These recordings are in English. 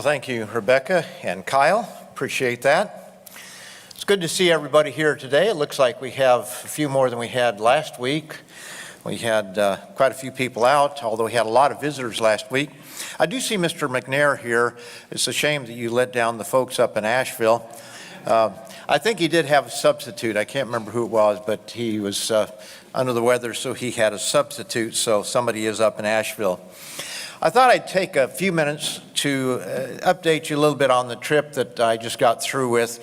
thank you, Rebecca and Kyle. Appreciate that. It's good to see everybody here today. It looks like we have a few more than we had last week. We had quite a few people out, although we had a lot of visitors last week. I do see Mr. McNair here. It's a shame that you let down the folks up in Asheville. I think he did have a substitute. I can't remember who it was, but he was under the weather, so he had a substitute, so somebody is up in Asheville. I thought I'd take a few minutes to update you a little bit on the trip that I just got through with.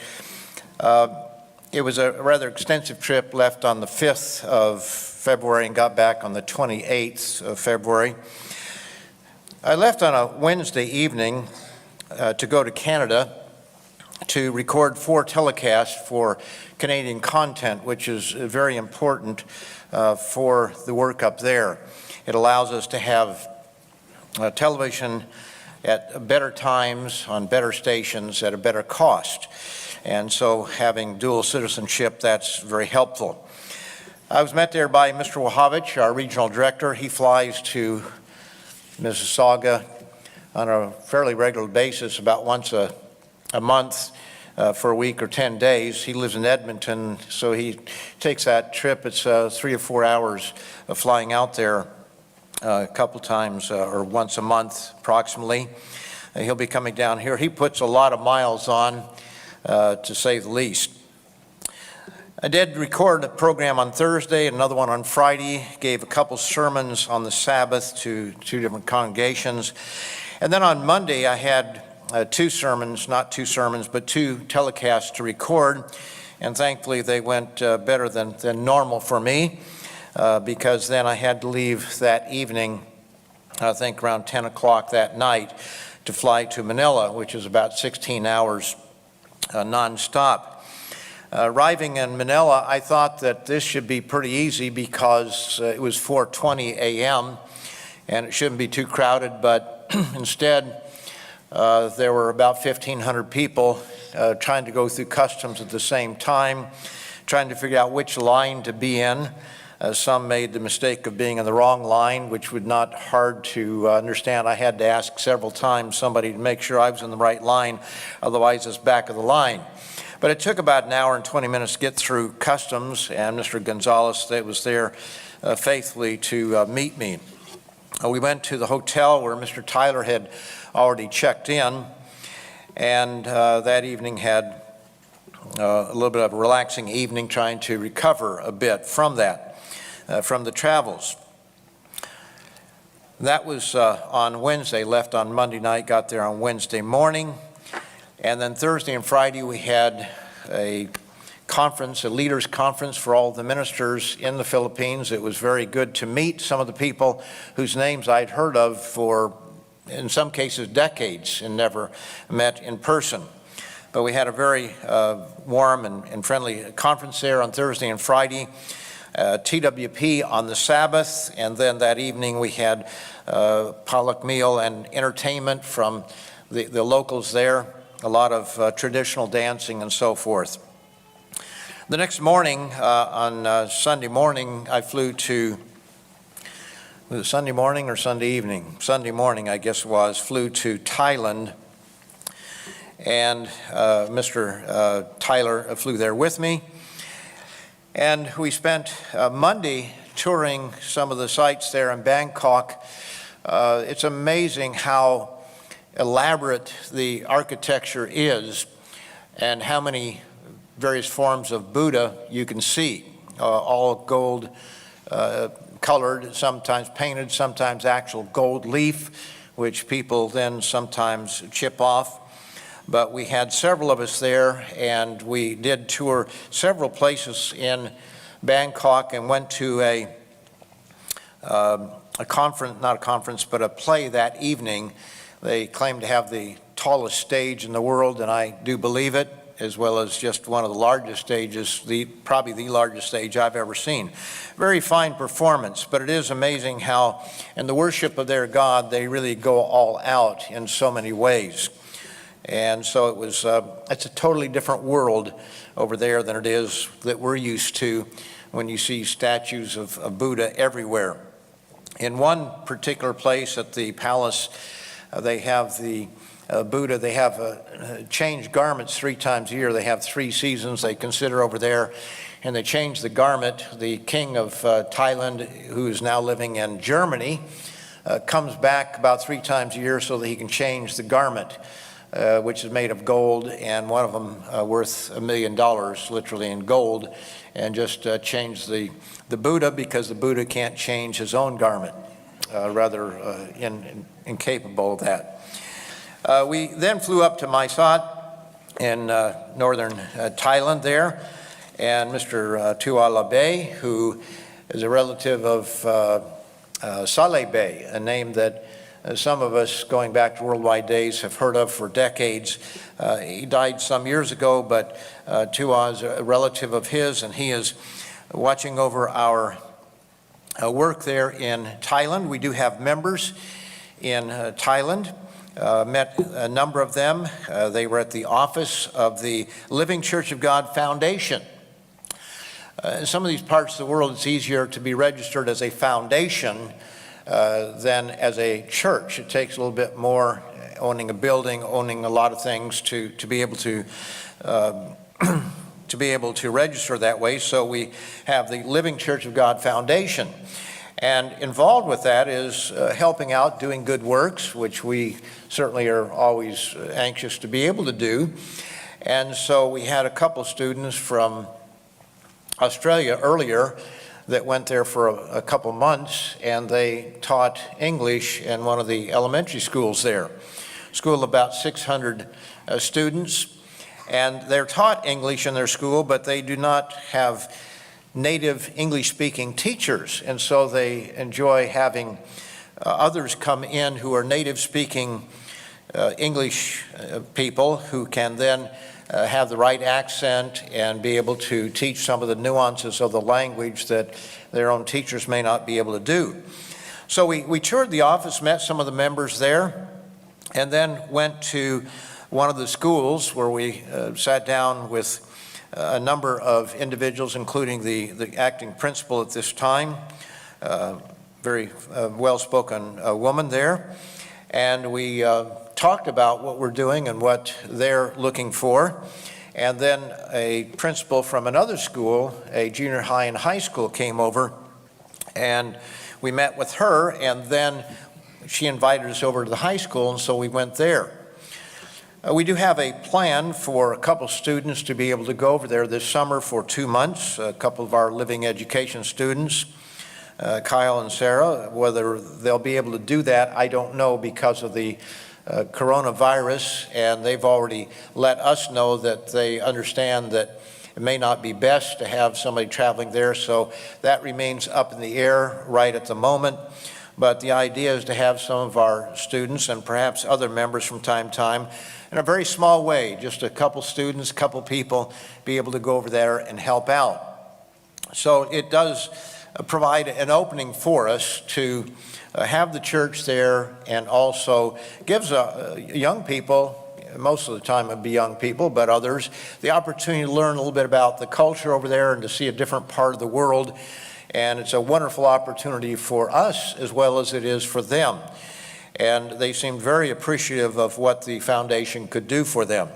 It was a rather extensive trip, left on the 5th of February and got back on the 28th of February. I left on a Wednesday evening to go to Canada to record 4 telecasts for Canadian content, which is very important for the work up there. It allows us to have television at better times, on better stations, at a better cost. And so having dual citizenship, that's very helpful. I was met there by Mr. Wahovich, our regional director. He flies to Mississauga on a fairly regular basis, about once a month for a week or 10 days. He lives in Edmonton, so he takes that trip. It's 3 or 4 hours of flying out there a couple times or once a month approximately. He'll be coming down here. He puts a lot of miles on, to say the least. I did record a program on Thursday, another one on Friday, gave a couple sermons on the Sabbath to 2 different congregations. And then on Monday I had 2 sermons, not 2 sermons, but 2 telecasts to record. And thankfully they went better than normal for me. Because then I had to leave that evening, I think around 10 o'clock that night, to fly to Manila, which is about 16 hours nonstop. Arriving in Manila, I thought that this should be pretty easy because it was 4:20 a.m. and it shouldn't be too crowded, but instead there were about 1,500 people trying to go through customs at the same time, trying to figure out which line to be in. Some made the mistake of being in the wrong line, which was not hard to understand. I had to ask several times somebody to make sure I was in the right line, otherwise it's back of the line. But it took about an hour and 20 minutes to get through customs, and Mr. Gonzalez was there faithfully to meet me. We went to the hotel where Mr. Tyler had already checked in, and that evening had a little bit of a relaxing evening, trying to recover a bit from that. From the travels. That was on Wednesday, left on Monday night, got there on Wednesday morning. And then Thursday and Friday we had a conference, a leaders conference for all the ministers in the Philippines. It was very good to meet some of the people whose names I'd heard of for, in some cases, decades and never met in person. But we had a very warm and friendly conference there on Thursday and Friday. TWP on the Sabbath, and then that evening we had potluck meal and entertainment from the locals there, a lot of traditional dancing and so forth. The next morning, on Sunday morning, I flew to, was it Sunday morning or Sunday evening? Sunday morning, I guess it was, flew to Thailand, and Mr. Tyler flew there with me. And we spent Monday touring some of the sites there in Bangkok. It's amazing how elaborate the architecture is and how many various forms of Buddha you can see, all gold colored, sometimes painted, sometimes actual gold leaf, which people then sometimes chip off. But we had several of us there, and we did tour several places in Bangkok and went to a conference, not a conference, but a play that evening. They claim to have the tallest stage in the world, and I do believe it, as well as just one of the largest stages, probably the largest stage I've ever seen. Very fine performance, but it is amazing how in the worship of their God, they really go all out in so many ways. And so it was, it's a totally different world over there than it is that we're used to when you see statues of Buddha everywhere. In one particular place at the palace, they have the Buddha, they have changed garments 3 times a year. They have 3 seasons they consider over there, and they change the garment. The king of Thailand, who is now living in Germany, comes back about 3 times a year so that he can change the garment, which is made of gold, and one of them worth $1 million, literally in gold, and just change the Buddha, because the Buddha can't change his own garment, rather incapable of that. We then flew up to Mae Sot in northern Thailand there, and Mr. Tuala Bey, who is a relative of Saleh Bey, a name that some of us going back to worldwide days have heard of for decades. He died some years ago, but Tua is a relative of his, and he is watching over our work there in Thailand. We do have members in Thailand. Met a number of them. They were at the office of the Living Church of God Foundation. In some of these parts of the world, it's easier to be registered as a foundation than as a church. It takes a little bit more, owning a building, owning a lot of things to be able to register that way. So we have the Living Church of God Foundation. And involved with that is helping out, doing good works, which we certainly are always anxious to be able to do. And so we had a couple students from Australia earlier that went there for a couple months, and they taught English in one of the elementary schools there. School of about 600 students, and they're taught English in their school, but they do not have native English-speaking teachers, and so they enjoy having others come in who are native-speaking English people who can then have the right accent and be able to teach some of the nuances of the language that their own teachers may not be able to do. So we toured the office, met some of the members there, and then went to one of the schools where we sat down with a number of individuals, including the acting principal at this time, very well-spoken woman there. And we talked about what we're doing and what they're looking for. And then a principal from another school, a junior high and high school, came over, and we met with her, and then she invited us over to the high school, and so we went there. We do have a plan for a couple students to be able to go over there this summer for 2 months, a couple of our living education students, Kyle and Sarah. Whether they'll be able to do that, I don't know, because of the coronavirus, and they've already let us know that they understand that it may not be best to have somebody traveling there, so that remains up in the air right at the moment. But the idea is to have some of our students and perhaps other members from time to time, in a very small way, just a couple students, couple people, be able to go over there and help out. So it does provide an opening for us to have the church there, and also gives young people, most of the time it'd be young people, but others, the opportunity to learn a little bit about the culture over there and to see a different part of the world. And it's a wonderful opportunity for us as well as it is for them. And they seemed very appreciative of what the foundation could do for them.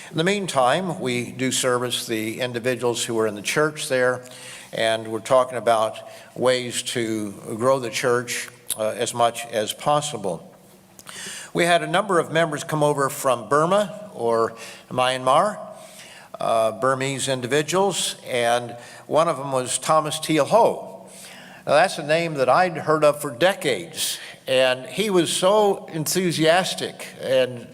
In the meantime, we do service the individuals who are in the church there, and we're talking about ways to grow the church as much as possible. We had a number of members come over from Burma or Myanmar, Burmese individuals, and one of them was Thomas Teal Ho. Now that's a name that I'd heard of for decades, and he was so enthusiastic and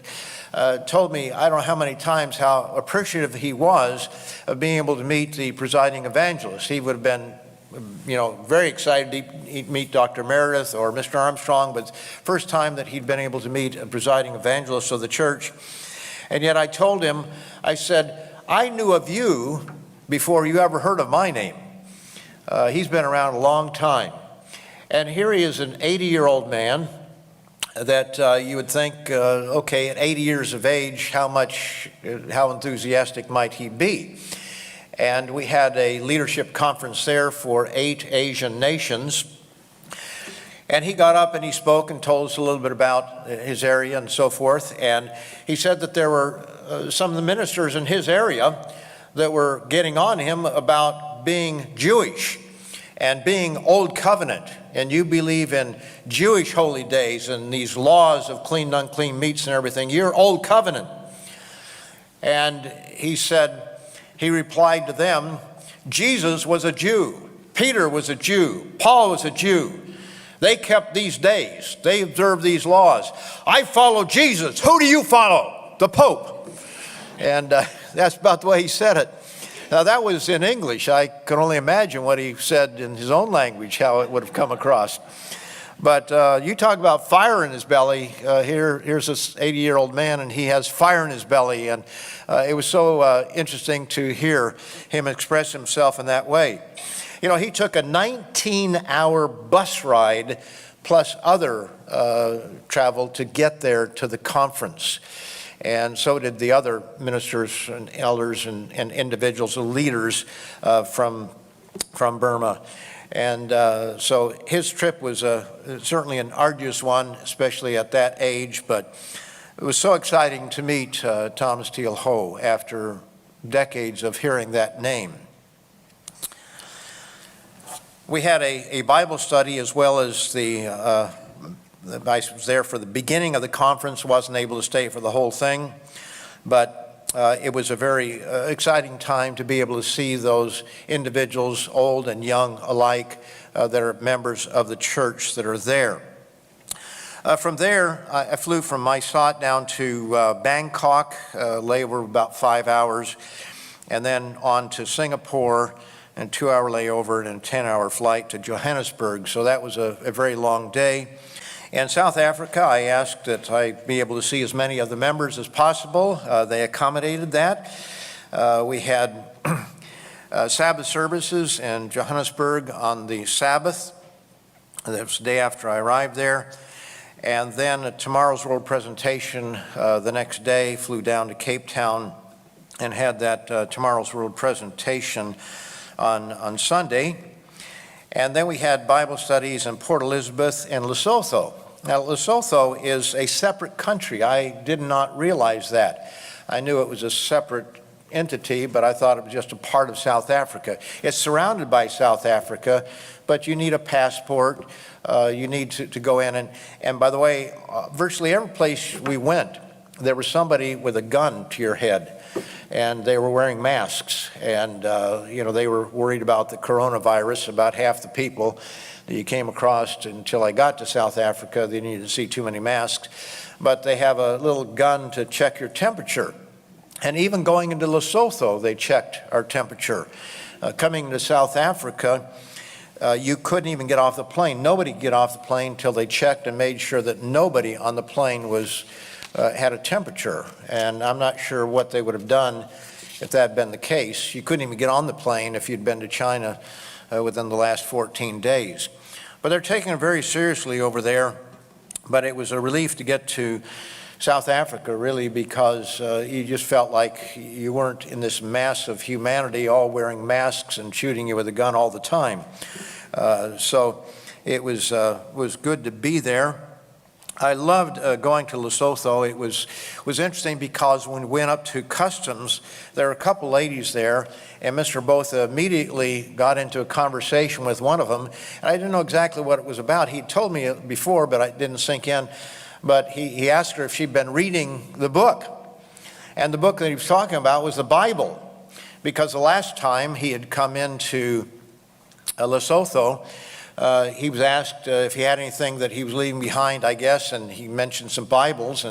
told me, I don't know how many times, how appreciative he was of being able to meet the presiding evangelist. He would have been, very excited to meet Dr. Meredith or Mr. Armstrong, but first time that he'd been able to meet a presiding evangelist of the church. And yet I told him, I said, I knew of you before you ever heard of my name. He's been around a long time. And here he is, an 80-year-old man that you would think, okay, at 80 years of age, how enthusiastic might he be? And we had a leadership conference there for 8 Asian nations. And he got up and he spoke and told us a little bit about his area and so forth. And he said that there were some of the ministers in his area that were getting on him about being Jewish and being Old Covenant. And you believe in Jewish holy days and these laws of clean and unclean meats and everything. You're Old Covenant. And he said, he replied to them, Jesus was a Jew. Peter was a Jew. Paul was a Jew. They kept these days. They observed these laws. I follow Jesus. Who do you follow? The Pope. And that's about the way he said it. Now that was in English. I can only imagine what he said in his own language, how it would have come across. But you talk about fire in his belly. Here's this 80-year-old man, and he has fire in his belly. And it was so interesting to hear him express himself in that way. You know, he took a 19-hour bus ride plus other travel to get there to the conference. And so did the other ministers and elders and individuals, leaders from Burma. And so his trip was certainly an arduous one, especially at that age. But it was so exciting to meet Thomas Teal Ho after decades of hearing that name. We had a Bible study as well as I was there for the beginning of the conference, wasn't able to stay for the whole thing, but it was a very exciting time to be able to see those individuals, old and young alike, that are members of the church that are there. From there, I flew from Mysot down to Bangkok, lay over about 5 hours, and then on to Singapore, and 2-hour layover and a 10-hour flight to Johannesburg. So that was a very long day. In South Africa, I asked that I be able to see as many of the members as possible. They accommodated that. We had Sabbath services in Johannesburg on the Sabbath. That was the day after I arrived there. And then at Tomorrow's World presentation the next day, flew down to Cape Town and had that Tomorrow's World presentation on Sunday. And then we had Bible studies in Port Elizabeth and Lesotho. Now, Lesotho is a separate country. I did not realize that. I knew it was a separate entity, but I thought it was just a part of South Africa. It's surrounded by South Africa, but you need a passport. You need to go in. And by the way, virtually every place we went, there was somebody with a gun to your head. And they were wearing masks, and they were worried about the coronavirus. About half the people that you came across until I got to South Africa, they didn't see too many masks, but they have a little gun to check your temperature. And even going into Lesotho, they checked our temperature. Coming to South Africa, you couldn't even get off the plane. Nobody could get off the plane until they checked and made sure that nobody on the plane had a temperature, and I'm not sure what they would have done if that had been the case. You couldn't even get on the plane if you'd been to China within the last 14 days. But they're taking it very seriously over there, but it was a relief to get to South Africa, really, because you just felt like you weren't in this mass of humanity all wearing masks and shooting you with a gun all the time. So it was good to be there. I loved going to Lesotho. It was interesting because when we went up to customs, there were a couple ladies there, and Mr. Botha immediately got into a conversation with one of them. And I didn't know exactly what it was about. He told me before, but it didn't sink in. But he asked her if she'd been reading the book. And the book that he was talking about was the Bible, because the last time he had come into Lesotho, he was asked if he had anything that he was leaving behind, I guess, and he mentioned some Bibles,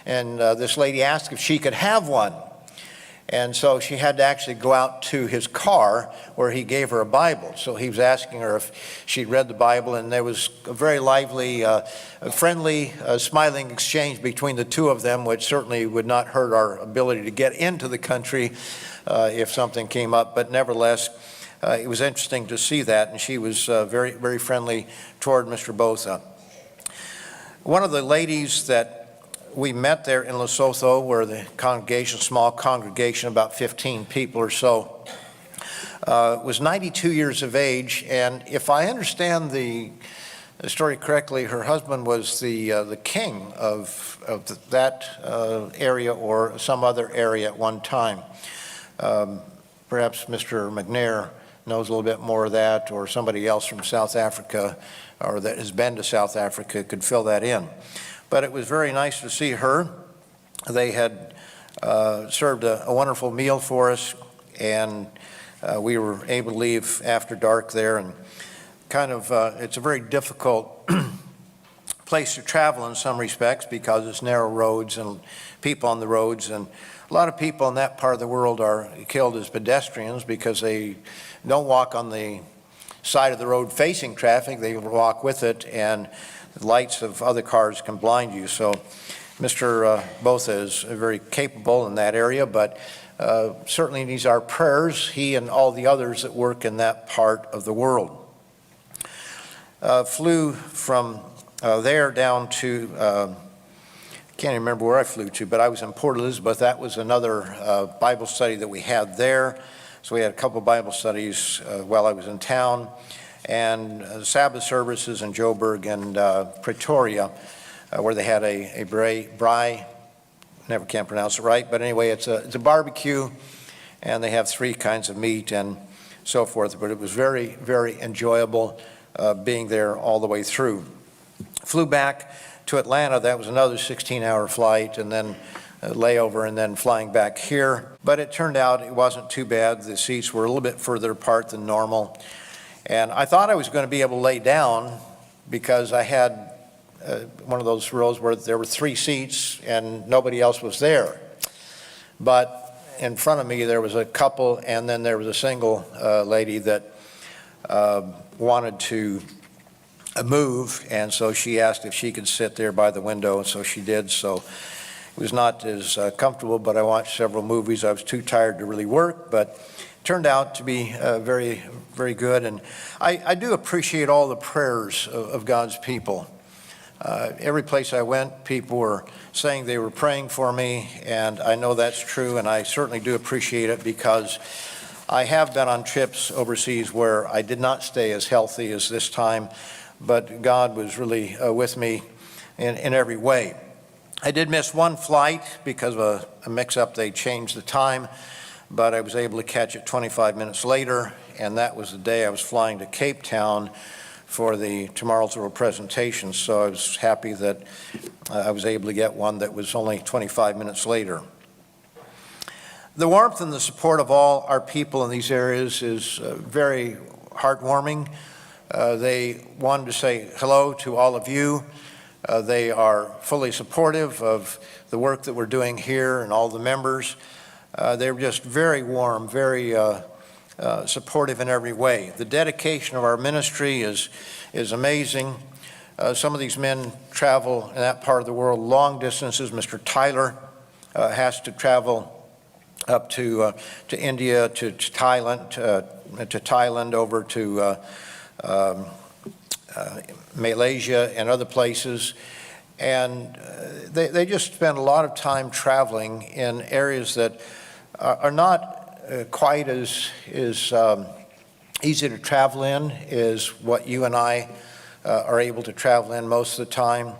and this lady asked if she could have one. And so she had to actually go out to his car where he gave her a Bible. So he was asking her if she'd read the Bible, and there was a very lively, friendly, smiling exchange between the two of them, which certainly would not hurt our ability to get into the country if something came up, but nevertheless, it was interesting to see that, and she was very, very friendly toward Mr. Botha. One of the ladies that we met there in Lesotho, where the congregation, small congregation, about 15 people or so, was 92 years of age, and if I understand the the story correctly, her husband was the king of that area or some other area at one time. Perhaps Mr. McNair knows a little bit more of that, or somebody else from South Africa or that has been to South Africa could fill that in. But it was very nice to see her. They had served a wonderful meal for us, and we were able to leave after dark there. And kind of, it's a very difficult place to travel in some respects because it's narrow roads and people on the roads. And a lot of people in that part of the world are killed as pedestrians because they don't walk on the side of the road facing traffic, they walk with it, and the lights of other cars can blind you. So Mr. Botha is very capable in that area, but certainly needs our prayers, he and all the others that work in that part of the world. Flew from there down to, can't even remember where I flew to, but I was in Port Elizabeth. That was another Bible study that we had there. So we had a couple of Bible studies while I was in town, and Sabbath services in Joburg and Pretoria, where they had a braai, never can pronounce it right, but anyway, it's a barbecue, and they have 3 kinds of meat and so forth. But it was very, very enjoyable being there all the way through. Flew back to Atlanta. That was another 16-hour flight, and then layover, and then flying back here. But it turned out it wasn't too bad. The seats were a little bit further apart than normal. And I thought I was going to be able to lay down because I had one of those rows where there were 3 seats and nobody else was there. But in front of me there was a couple, and then there was a single lady that wanted to move, and so she asked if she could sit there by the window, and so she did. So it was not as comfortable, but I watched several movies. I was too tired to really work, but it turned out to be very, very good. And I do appreciate all the prayers of God's people. Every place I went, people were saying they were praying for me, and I know that's true, and I certainly do appreciate it because I have been on trips overseas where I did not stay as healthy as this time, but God was really with me in every way. I did miss one flight because of a mix-up. They changed the time, but I was able to catch it 25 minutes later, and that was the day I was flying to Cape Town for the tomorrow's little presentation. So I was happy that I was able to get one that was only 25 minutes later. The warmth and the support of all our people in these areas is very heartwarming. They wanted to say hello to all of you. They are fully supportive of the work that we're doing here and all the members. They're just very warm, very supportive in every way. The dedication of our ministry is amazing. Some of these men travel in that part of the world long distances. Mr. Tyler has to travel up to India, to Thailand, over to Malaysia and other places, and they just spend a lot of time traveling in areas that are not quite as easy to travel in as what you and I are able to travel in most of the time.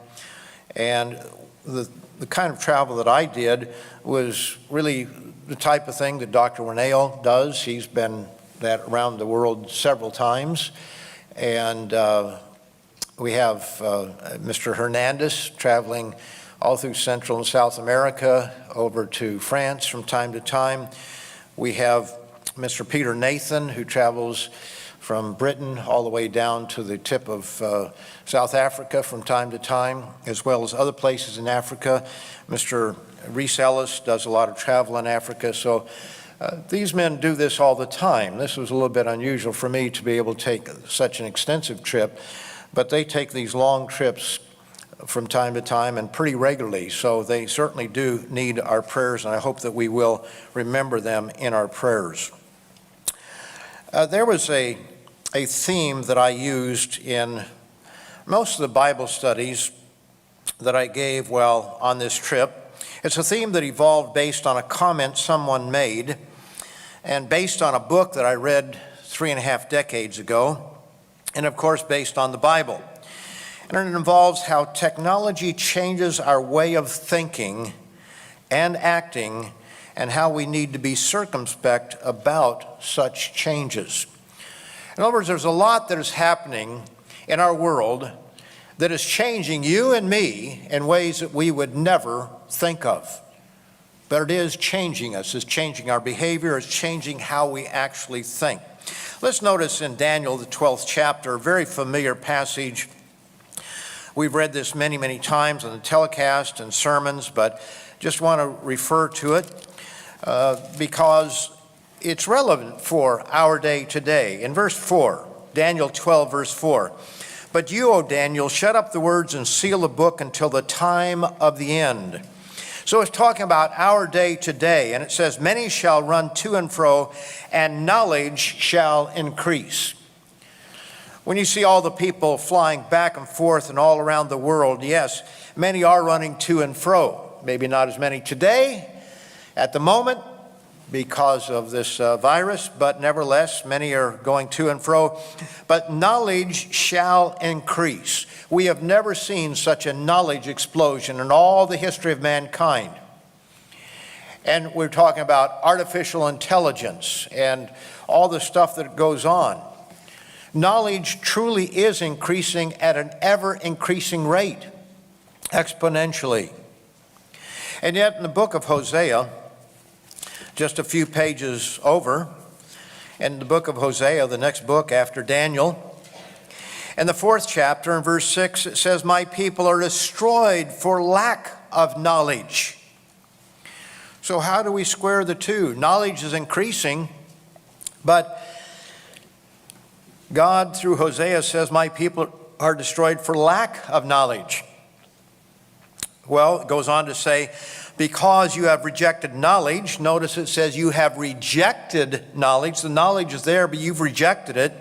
And the kind of travel that I did was really the type of thing that Dr. Reneo does. He's been that around the world several times. And we have Mr. Hernandez traveling all through Central and South America, over to France from time to time. We have Mr. Peter Nathan, who travels from Britain all the way down to the tip of South Africa from time to time, as well as other places in Africa. Mr. Reese Ellis does a lot of travel in Africa. So these men do this all the time. This was a little bit unusual for me to be able to take such an extensive trip, but they take these long trips from time to time and pretty regularly. So they certainly do need our prayers, and I hope that we will remember them in our prayers. There was a theme that I used in most of the Bible studies that I gave while on this trip. It's a theme that evolved based on a comment someone made and based on a book that I read 3.5 decades ago, and of course based on the Bible. And it involves how technology changes our way of thinking and acting, and how we need to be circumspect about such changes. In other words, there's a lot that is happening in our world that is changing you and me in ways that we would never think of. But it is changing us. It's changing our behavior. It's changing how we actually think. Let's notice in Daniel, the 12th chapter, a very familiar passage. We've read this many, many times on the telecast and sermons, but just want to refer to it because it's relevant for our day today. In verse 4, Daniel 12, verse 4, "But you, O Daniel, shut up the words and seal the book until the time of the end." So it's talking about our day today, and it says, "Many shall run to and fro, and knowledge shall increase." When you see all the people flying back and forth and all around the world, yes, many are running to and fro. Maybe not as many today, at the moment, because of this virus, but nevertheless, many are going to and fro. But knowledge shall increase. We have never seen such a knowledge explosion in all the history of mankind. And we're talking about artificial intelligence and all the stuff that goes on. Knowledge truly is increasing at an ever-increasing rate, exponentially. And yet in the book of Hosea, just a few pages over, in the book of Hosea, the next book after Daniel, in the 4th chapter, in verse 6, it says, "My people are destroyed for lack of knowledge." So how do we square the two? Knowledge is increasing, but God, through Hosea, says, "My people are destroyed for lack of knowledge." Well, it goes on to say, "Because you have rejected knowledge," notice it says you have rejected knowledge. The knowledge is there, but you've rejected it.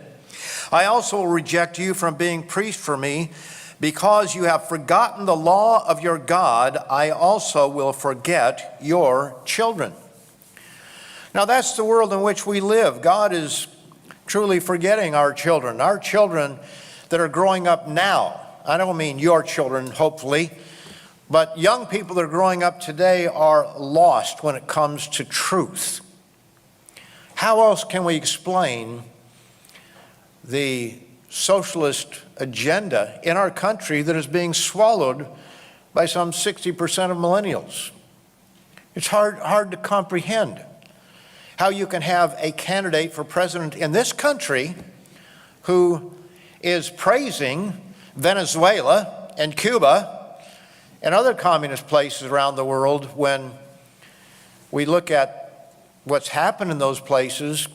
"I also will reject you from being priest for me. Because you have forgotten the law of your God, I also will forget your children." Now that's the world in which we live. God is truly forgetting our children that are growing up now. I don't mean your children, hopefully, but young people that are growing up today are lost when it comes to truth. How else can we explain the socialist agenda in our country that is being swallowed by some 60% of millennials? It's hard to comprehend how you can have a candidate for president in this country who is praising Venezuela and Cuba and other communist places around the world when we look at what's happened in those places.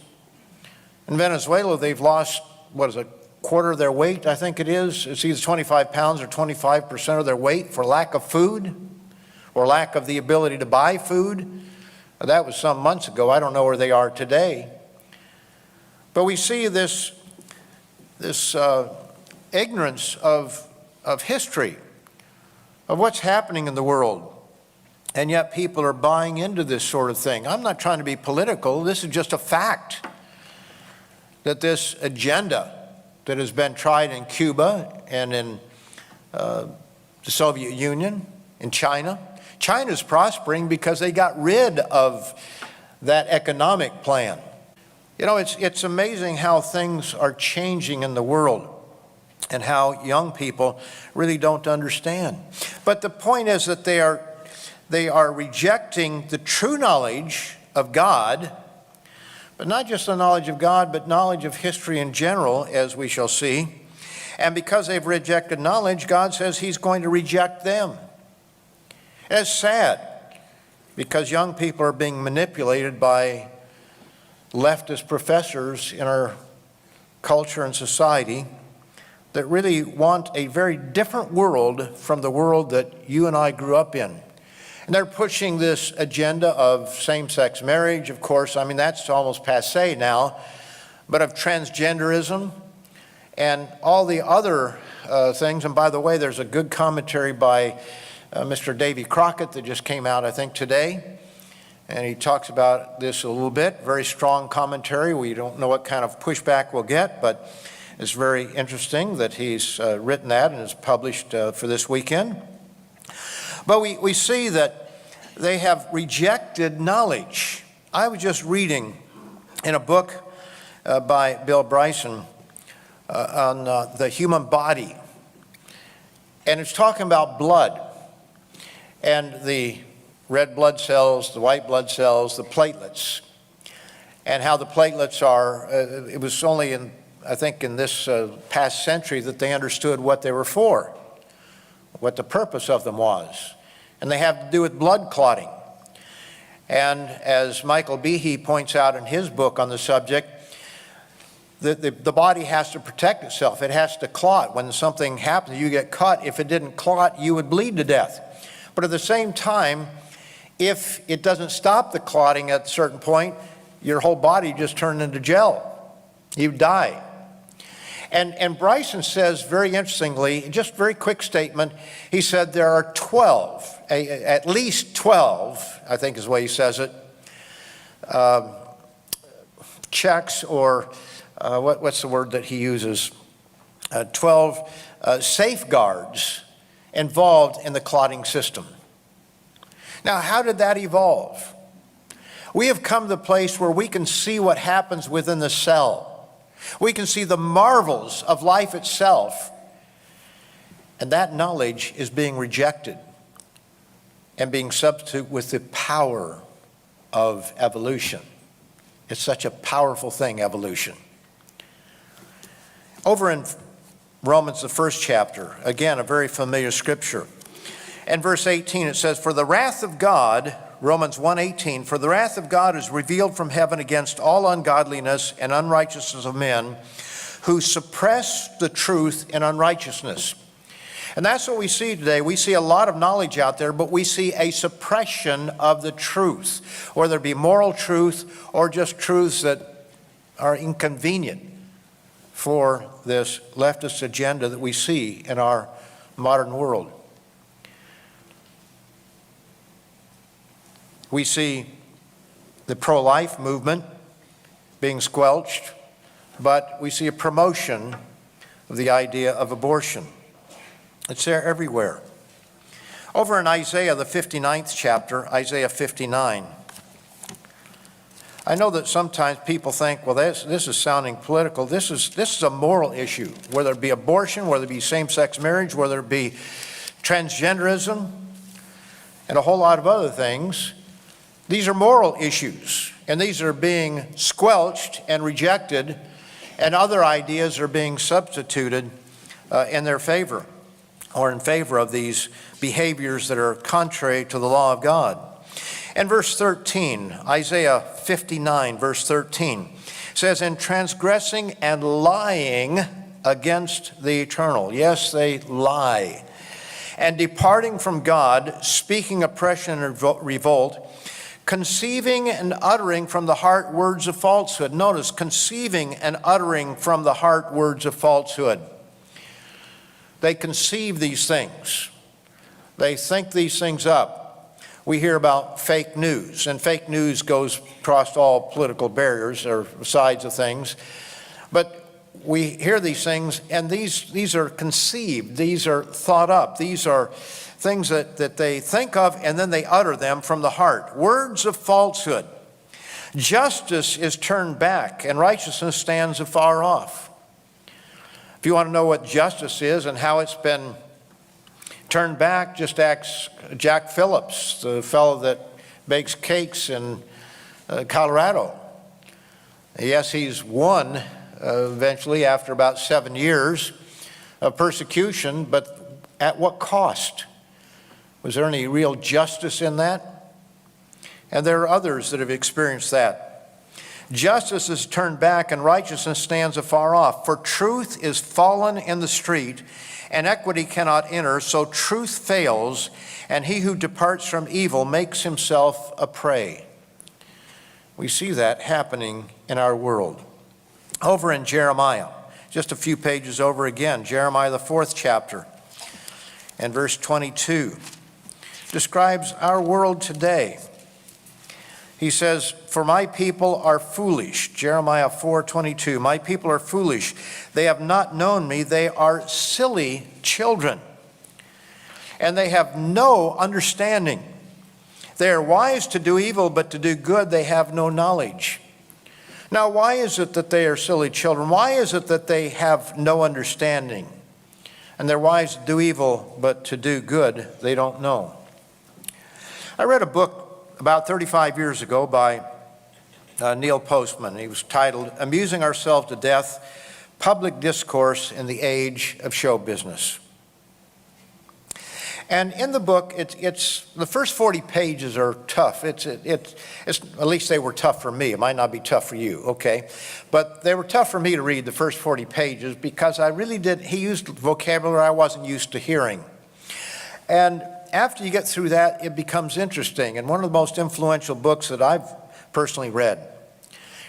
In Venezuela, they've lost, a quarter of their weight, I think it is. It's either 25 pounds or 25% of their weight for lack of food or lack of the ability to buy food. That was some months ago. I don't know where they are today. But we see this ignorance of history, of what's happening in the world. And yet people are buying into this sort of thing. I'm not trying to be political. This is just a fact that this agenda that has been tried in Cuba and in the Soviet Union, in China. China's prospering because they got rid of that economic plan. You know, it's amazing how things are changing in the world and how young people really don't understand. But the point is that they are rejecting the true knowledge of God, but not just the knowledge of God, but knowledge of history in general, as we shall see. And because they've rejected knowledge, God says He's going to reject them. It's sad because young people are being manipulated by leftist professors in our culture and society that really want a very different world from the world that you and I grew up in. And they're pushing this agenda of same-sex marriage, of course. I mean, that's almost passé now, but of transgenderism and all the other things. And by the way, there's a good commentary by Mr. Davy Crockett that just came out, I think, today. And he talks about this a little bit. Very strong commentary. We don't know what kind of pushback we'll get, but It's very interesting that he's written that and is published for this weekend. But we see that they have rejected knowledge. I was just reading in a book by Bill Bryson on the human body. And it's talking about blood and the red blood cells, the white blood cells, the platelets, and how the platelets are, it was only in, I think in this past century that they understood what they were for, what the purpose of them was. And they have to do with blood clotting. And as Michael Behe points out in his book on the subject, the body has to protect itself. It has to clot. When something happens, you get cut. If it didn't clot, you would bleed to death. But at the same time, if it doesn't stop the clotting at a certain point, your whole body just turned into gel. You die. And Bryson says, very interestingly, just very quick statement, he said there are 12, at least 12, I think is the way he says it, checks or what's the word that he uses? 12 safeguards involved in the clotting system. Now, how did that evolve? We have come to the place where we can see what happens within the cell. We can see the marvels of life itself. And that knowledge is being rejected and being substituted with the power of evolution. It's such a powerful thing, evolution. Over in Romans, the first chapter, again, a very familiar scripture. In verse 18, it says, "For the wrath of God," Romans 1:18, "for the wrath of God is revealed from heaven against all ungodliness and unrighteousness of men who suppress the truth in unrighteousness." And that's what we see today. We see a lot of knowledge out there, but we see a suppression of the truth, whether it be moral truth or just truths that are inconvenient for this leftist agenda that we see in our modern world. We see the pro-life movement being squelched, but we see a promotion of the idea of abortion. It's there everywhere. Over in Isaiah, the 59th chapter, Isaiah 59, I know that sometimes people think, well, this is sounding political. This is a moral issue, whether it be abortion, whether it be same-sex marriage, whether it be transgenderism, and a whole lot of other things. These are moral issues, and these are being squelched and rejected, and other ideas are being substituted in their favor, or in favor of these behaviors that are contrary to the law of God. In verse 13, Isaiah 59, verse 13, says, "In transgressing and lying against the eternal." Yes, they lie. "And departing from God, speaking oppression and revolt, conceiving and uttering from the heart words of falsehood." Notice, conceiving and uttering from the heart words of falsehood. They conceive these things. They think these things up. We hear about fake news, and fake news goes across all political barriers or sides of things. But we hear these things, and these are conceived. These are thought up. These are things that they think of, and then they utter them from the heart. Words of falsehood. Justice is turned back, and righteousness stands afar off. If you want to know what justice is and how it's been turned back, just ask Jack Phillips, the fellow that bakes cakes in Colorado. Yes, he's won eventually after about 7 years of persecution, but at what cost? Was there any real justice in that? And there are others that have experienced that. Justice is turned back and righteousness stands afar off. For truth is fallen in the street, and equity cannot enter, so truth fails, and he who departs from evil makes himself a prey. We see that happening in our world. Over in Jeremiah, just a few pages over again, Jeremiah the 4th chapter, and verse 22, describes our world today. He says, for my people are foolish. Jeremiah 4:22, my people are foolish. They have not known me. They are silly children. And they have no understanding. They are wise to do evil, but to do good they have no knowledge. Now, why is it that they are silly children? Why is it that they have no understanding? And they're wise to do evil, but to do good they don't know. I read a book about 35 years ago by Neil Postman. He was titled, Amusing Ourselves to Death, Public Discourse in the Age of Show Business. And in the book, it's the first 40 pages are tough. It's at least they were tough for me. It might not be tough for you, okay? But they were tough for me to read the first 40 pages because he used vocabulary I wasn't used to hearing. And after you get through that, it becomes interesting, and one of the most influential books that I've personally read.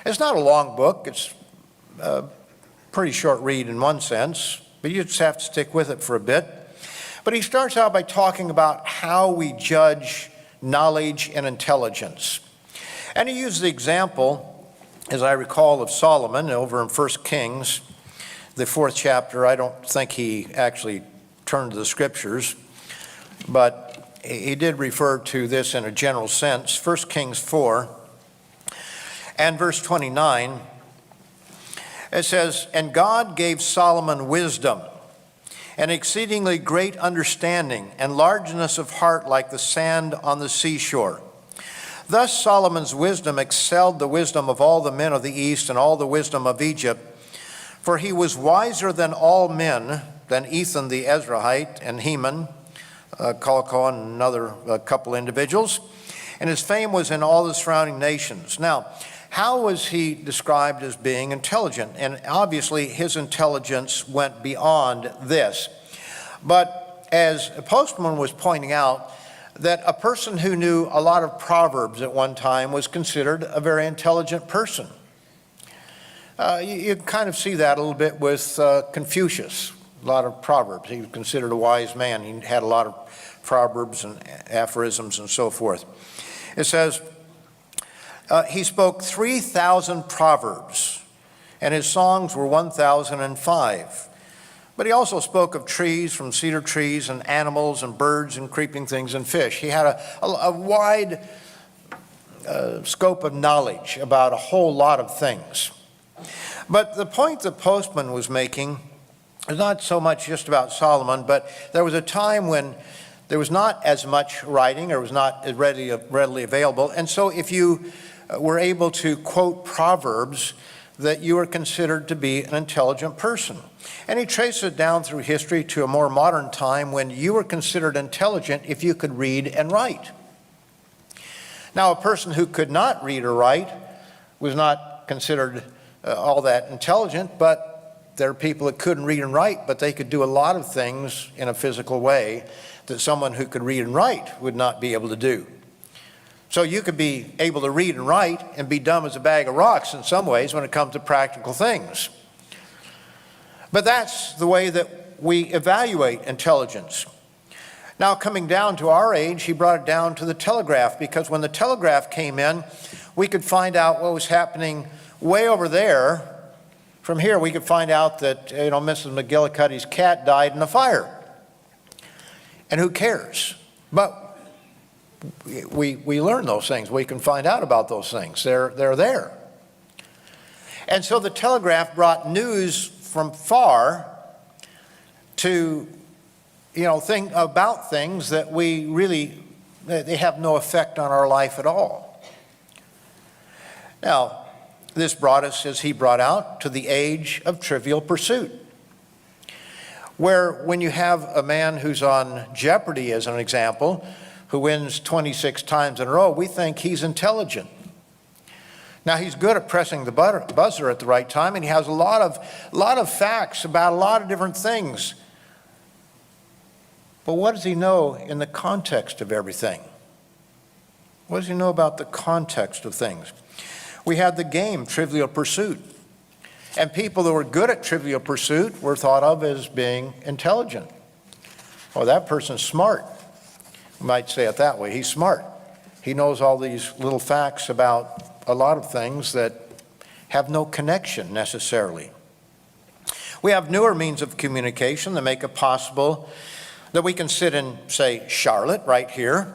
It's not a long book. It's a pretty short read in one sense, but you just have to stick with it for a bit. But he starts out by talking about how we judge knowledge and intelligence. And he uses the example, as I recall, of Solomon over in 1 Kings, the 4th chapter. I don't think he actually turned to the scriptures, but he did refer to this in a general sense. 1 Kings 4 and verse 29, it says, and God gave Solomon wisdom and exceedingly great understanding and largeness of heart like the sand on the seashore. Thus Solomon's wisdom excelled the wisdom of all the men of the east and all the wisdom of Egypt, for he was wiser than all men, than Ethan the Ezrahite and Heman, Calcol, and another couple individuals, and his fame was in all the surrounding nations. Now, how was he described as being intelligent? And obviously his intelligence went beyond this. But as Postman was pointing out, that a person who knew a lot of proverbs at one time was considered a very intelligent person. You kind of see that a little bit with Confucius. A lot of proverbs. He was considered a wise man. He had a lot of proverbs and aphorisms and so forth. It says, he spoke 3,000 proverbs, and his songs were 1,005. But he also spoke of trees, from cedar trees, and animals, and birds, and creeping things, and fish. He had a wide scope of knowledge about a whole lot of things. But the point that Postman was making is not so much just about Solomon, but there was a time when there was not as much writing, or was not as readily available. And so if you were able to quote proverbs, that you were considered to be an intelligent person. And he traces it down through history to a more modern time when you were considered intelligent if you could read and write. Now, a person who could not read or write was not considered all that intelligent, but there are people that couldn't read and write, but they could do a lot of things in a physical way that someone who could read and write would not be able to do. So you could be able to read and write and be dumb as a bag of rocks in some ways when it comes to practical things. But that's the way that we evaluate intelligence. Now, coming down to our age, he brought it down to the telegraph, because when the telegraph came in, we could find out what was happening way over there. From here, we could find out that, Mrs. McGillicuddy's cat died in a fire. And who cares? But we learn those things. We can find out about those things. They're there. And so the telegraph brought news from far to, about things that they have no effect on our life at all. Now, this brought us, as he brought out, to the age of Trivial Pursuit, where when you have a man who's on Jeopardy, as an example, who wins 26 times in a row, we think he's intelligent. Now, he's good at pressing the buzzer at the right time, and he has a lot of facts about a lot of different things. But what does he know in the context of everything? What does he know about the context of things? We had the game Trivial Pursuit, and people that were good at Trivial Pursuit were thought of as being intelligent. Oh, that person's smart. We might say it that way. He's smart. He knows all these little facts about a lot of things that have no connection necessarily. We have newer means of communication that make it possible that we can sit in, say, Charlotte right here.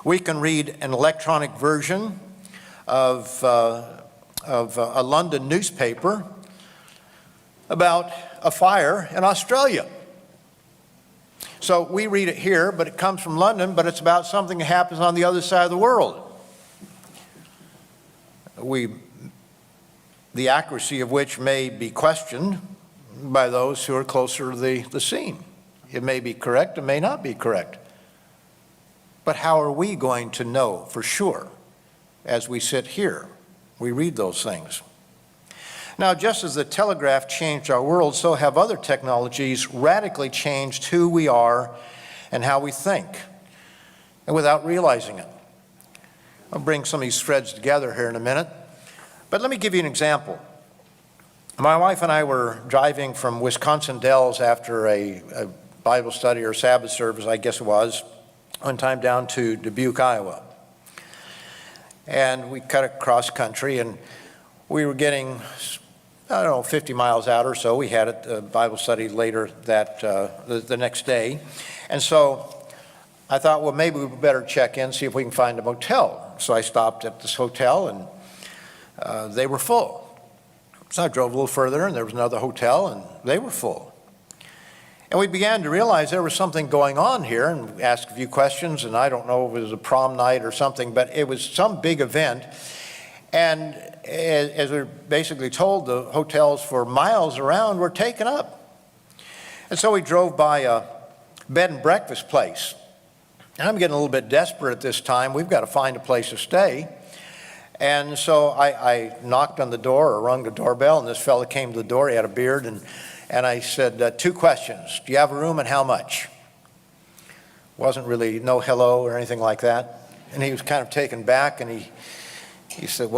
We can read an electronic version of a London newspaper about a fire in Australia. So we read it here, but it comes from London, but it's about something that happens on the other side of the world. The accuracy of which may be questioned by those who are closer to the scene. It may be correct, it may not be correct. But how are we going to know for sure as we sit here? We read those things. Now, just as the telegraph changed our world, so have other technologies radically changed who we are and how we think, and without realizing it. I'll bring some of these threads together here in a minute, but let me give you an example. My wife and I were driving from Wisconsin Dells after a Bible study or Sabbath service, I guess it was, one time down to Dubuque, Iowa. And we cut across country, and we were getting, 50 miles out or so. We had a Bible study later the next day. And so I thought, well, maybe we better check in, see if we can find a motel. So I stopped at this hotel, and they were full. So I drove a little further, and there was another hotel, and they were full. And we began to realize there was something going on here, and we asked a few questions, and I don't know if it was a prom night or something, but it was some big event. And as we were basically told, the hotels for miles around were taken up. And so we drove by a bed and breakfast place. And I'm getting a little bit desperate at this time. We've got to find a place to stay. And so I knocked on the door or rung the doorbell, and this fellow came to the door. He had a beard, and I said, 2 questions. Do you have a room, and how much? Wasn't really no hello or anything like that. And he was kind of taken back, and he said,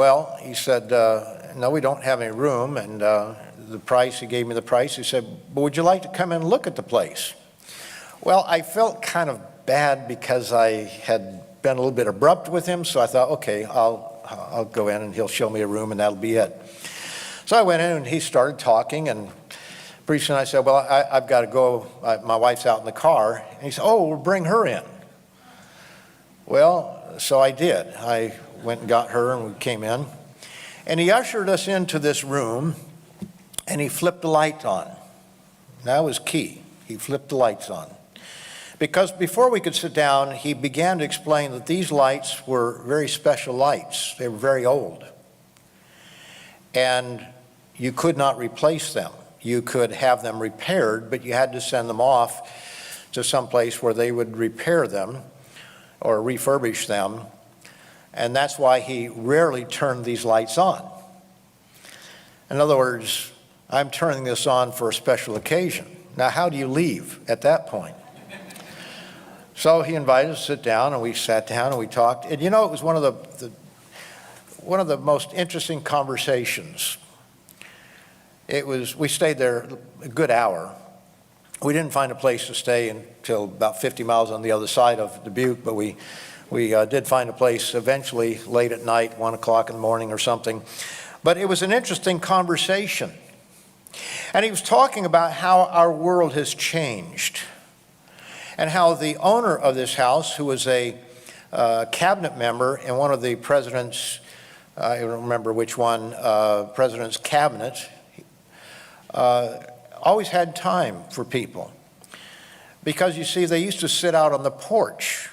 no, we don't have any room. And the price, he gave me the price. He said, but would you like to come in and look at the place? Well, I felt kind of bad because I had been a little bit abrupt with him, so I thought, okay, I'll go in and he'll show me a room and that'll be it. So I went in and he started talking, and pretty soon I said, well, I've got to go. My wife's out in the car. And he said, oh, we'll bring her in. Well, so I did. I went and got her, and we came in. And he ushered us into this room, and he flipped the light on. That was key. He flipped the lights on. Because before we could sit down, he began to explain that these lights were very special lights. They were very old. And you could not replace them. You could have them repaired, but you had to send them off to some place where they would repair them or refurbish them. And that's why he rarely turned these lights on. In other words, I'm turning this on for a special occasion. Now, how do you leave at that point? So he invited us to sit down, and we sat down and we talked. And it was one of the most interesting conversations. We stayed there a good hour. We didn't find a place to stay until about 50 miles on the other side of Dubuque, but we did find a place eventually late at night, 1 o'clock in the morning or something. But it was an interesting conversation. And he was talking about how our world has changed, and how the owner of this house, who was a cabinet member in one of the president's, I don't remember which one, president's cabinet, always had time for people. Because you see, they used to sit out on the porch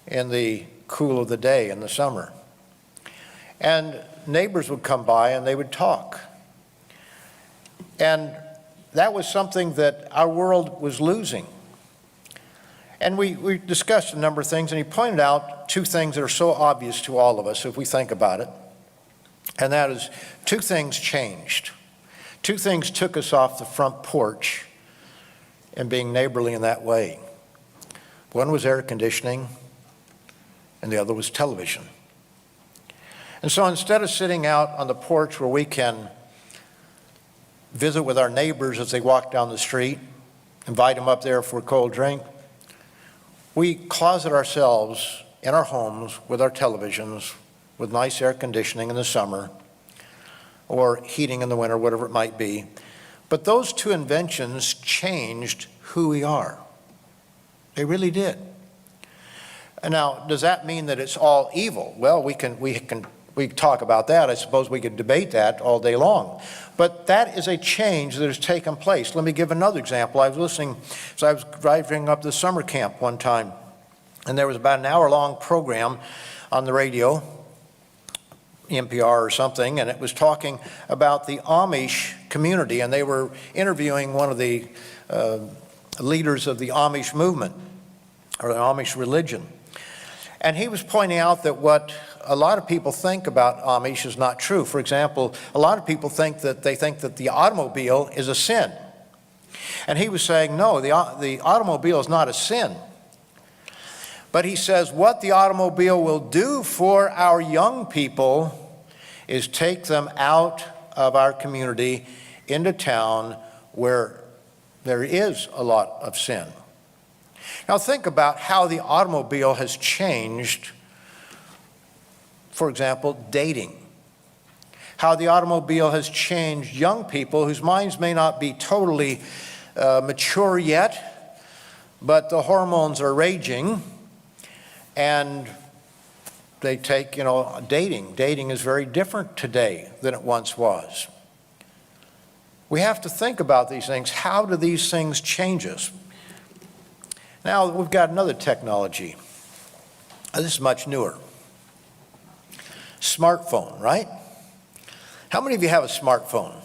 in the cool of the day in the summer. And neighbors would come by and they would talk. And that was something that our world was losing. And we discussed a number of things, and he pointed out 2 things that are so obvious to all of us if we think about it. And that is, 2 things changed. 2 things took us off the front porch and being neighborly in that way. One was air conditioning, and the other was television. And so instead of sitting out on the porch where we can visit with our neighbors as they walk down the street, invite them up there for a cold drink, we closet ourselves in our homes with our televisions, with nice air conditioning in the summer, or heating in the winter, whatever it might be. But those two inventions changed who we are. They really did. And now, does that mean that it's all evil? Well, we can talk about that. I suppose we could debate that all day long. But that is a change that has taken place. Let me give another example. I was driving up to summer camp one time, and there was about an hour-long program on the radio, NPR or something, and it was talking about the Amish community, and they were interviewing one of the leaders of the Amish movement, or the Amish religion. And he was pointing out that what a lot of people think about Amish is not true. For example, a lot of people think that the automobile is a sin. And he was saying, no, the automobile is not a sin. But he says what the automobile will do for our young people is take them out of our community into town where there is a lot of sin. Now think about how the automobile has changed, for example, dating. How the automobile has changed young people whose minds may not be totally mature yet, but the hormones are raging, and they take, dating. Dating is very different today than it once was. We have to think about these things. How do these things change us? Now, we've got another technology. This is much newer. Smartphone, right? How many of you have a smartphone?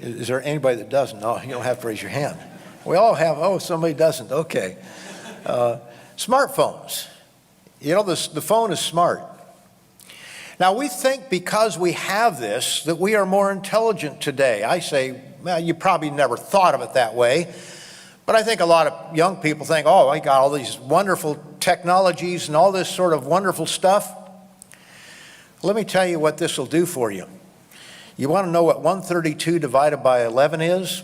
Is there anybody that doesn't? No, you don't have to raise your hand. We all have, somebody doesn't, okay. Smartphones. The phone is smart. Now, we think because we have this that we are more intelligent today. I say, well, you probably never thought of it that way. But I think a lot of young people think, I got all these wonderful technologies and all this sort of wonderful stuff. Let me tell you what this will do for you. You want to know what 132 divided by 11 is?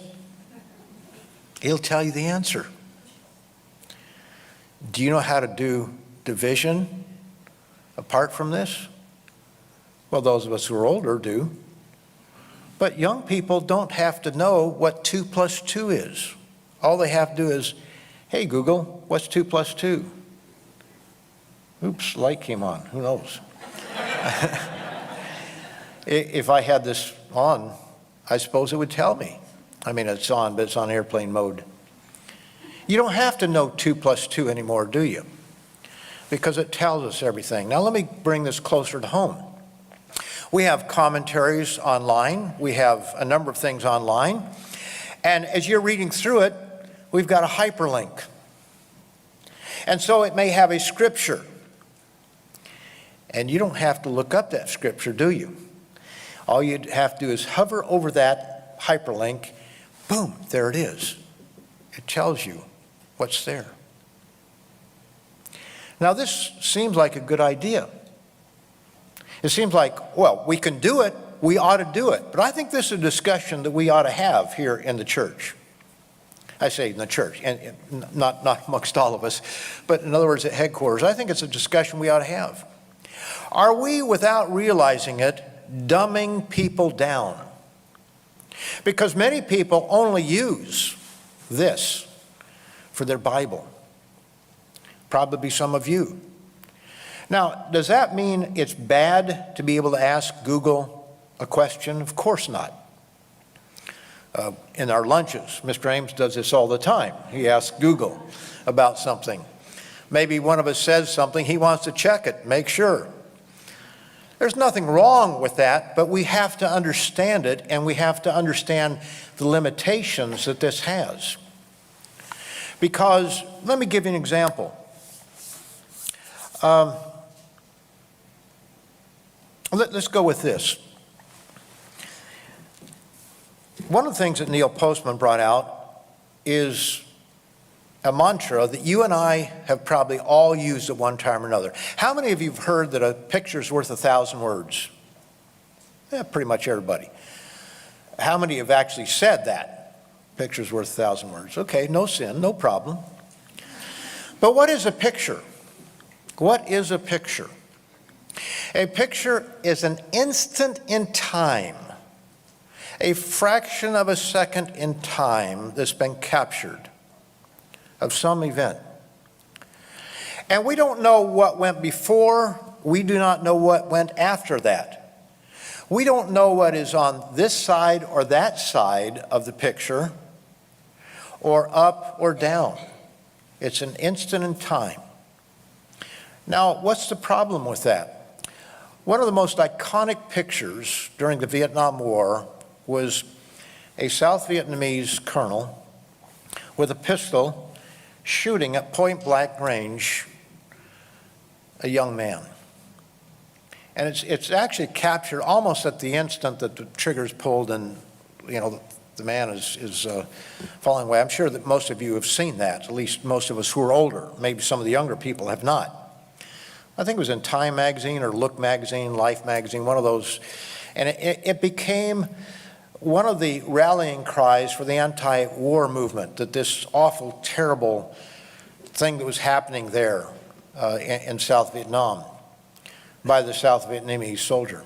He'll tell you the answer. Do you know how to do division apart from this? Well, those of us who are older do. But young people don't have to know what 2 plus 2 is. All they have to do is, hey, Google, what's 2 plus 2? Oops, light came on. Who knows? If I had this on, I suppose it would tell me. I mean, it's on, but it's on airplane mode. You don't have to know 2 plus 2 anymore, do you? Because it tells us everything. Now, let me bring this closer to home. We have commentaries online. We have a number of things online. And as you're reading through it, we've got a hyperlink. And so it may have a scripture. And you don't have to look up that scripture, do you? All you have to do is hover over that hyperlink. Boom, there it is. It tells you what's there. Now, this seems like a good idea. It seems like, we can do it. We ought to do it. But I think this is a discussion that we ought to have here in the church. I say in the church, and not amongst all of us, but in other words, at headquarters. I think it's a discussion we ought to have. Are we, without realizing it, dumbing people down? Because many people only use this for their Bible. Probably some of you. Now, does that mean it's bad to be able to ask Google a question? Of course not. In our lunches, Mr. Ames does this all the time. He asks Google about something. Maybe one of us says something, he wants to check it, make sure. There's nothing wrong with that, but we have to understand it, and we have to understand the limitations that this has. Because, let me give you an example. Let's go with this. One of the things that Neil Postman brought out is a mantra that you and I have probably all used at one time or another. How many of you have heard that a picture's worth 1,000 words? Pretty much everybody. How many have actually said that? Picture's worth 1,000 words. Okay, no sin, no problem. But what is a picture? What is a picture? A picture is an instant in time, a fraction of a second in time that's been captured of some event. And we don't know what went before. We do not know what went after that. We don't know what is on this side or that side of the picture, or up or down. It's an instant in time. Now, what's the problem with that? One of the most iconic pictures during the Vietnam War was a South Vietnamese colonel with a pistol shooting at point-blank range a young man. And it's actually captured almost at the instant that the trigger's pulled and, the man is falling away. I'm sure that most of you have seen that, at least most of us who are older. Maybe some of the younger people have not. I think it was in Time magazine or Look magazine, Life magazine, one of those. And it became one of the rallying cries for the anti-war movement, that this awful, terrible thing that was happening there in South Vietnam by the South Vietnamese soldier.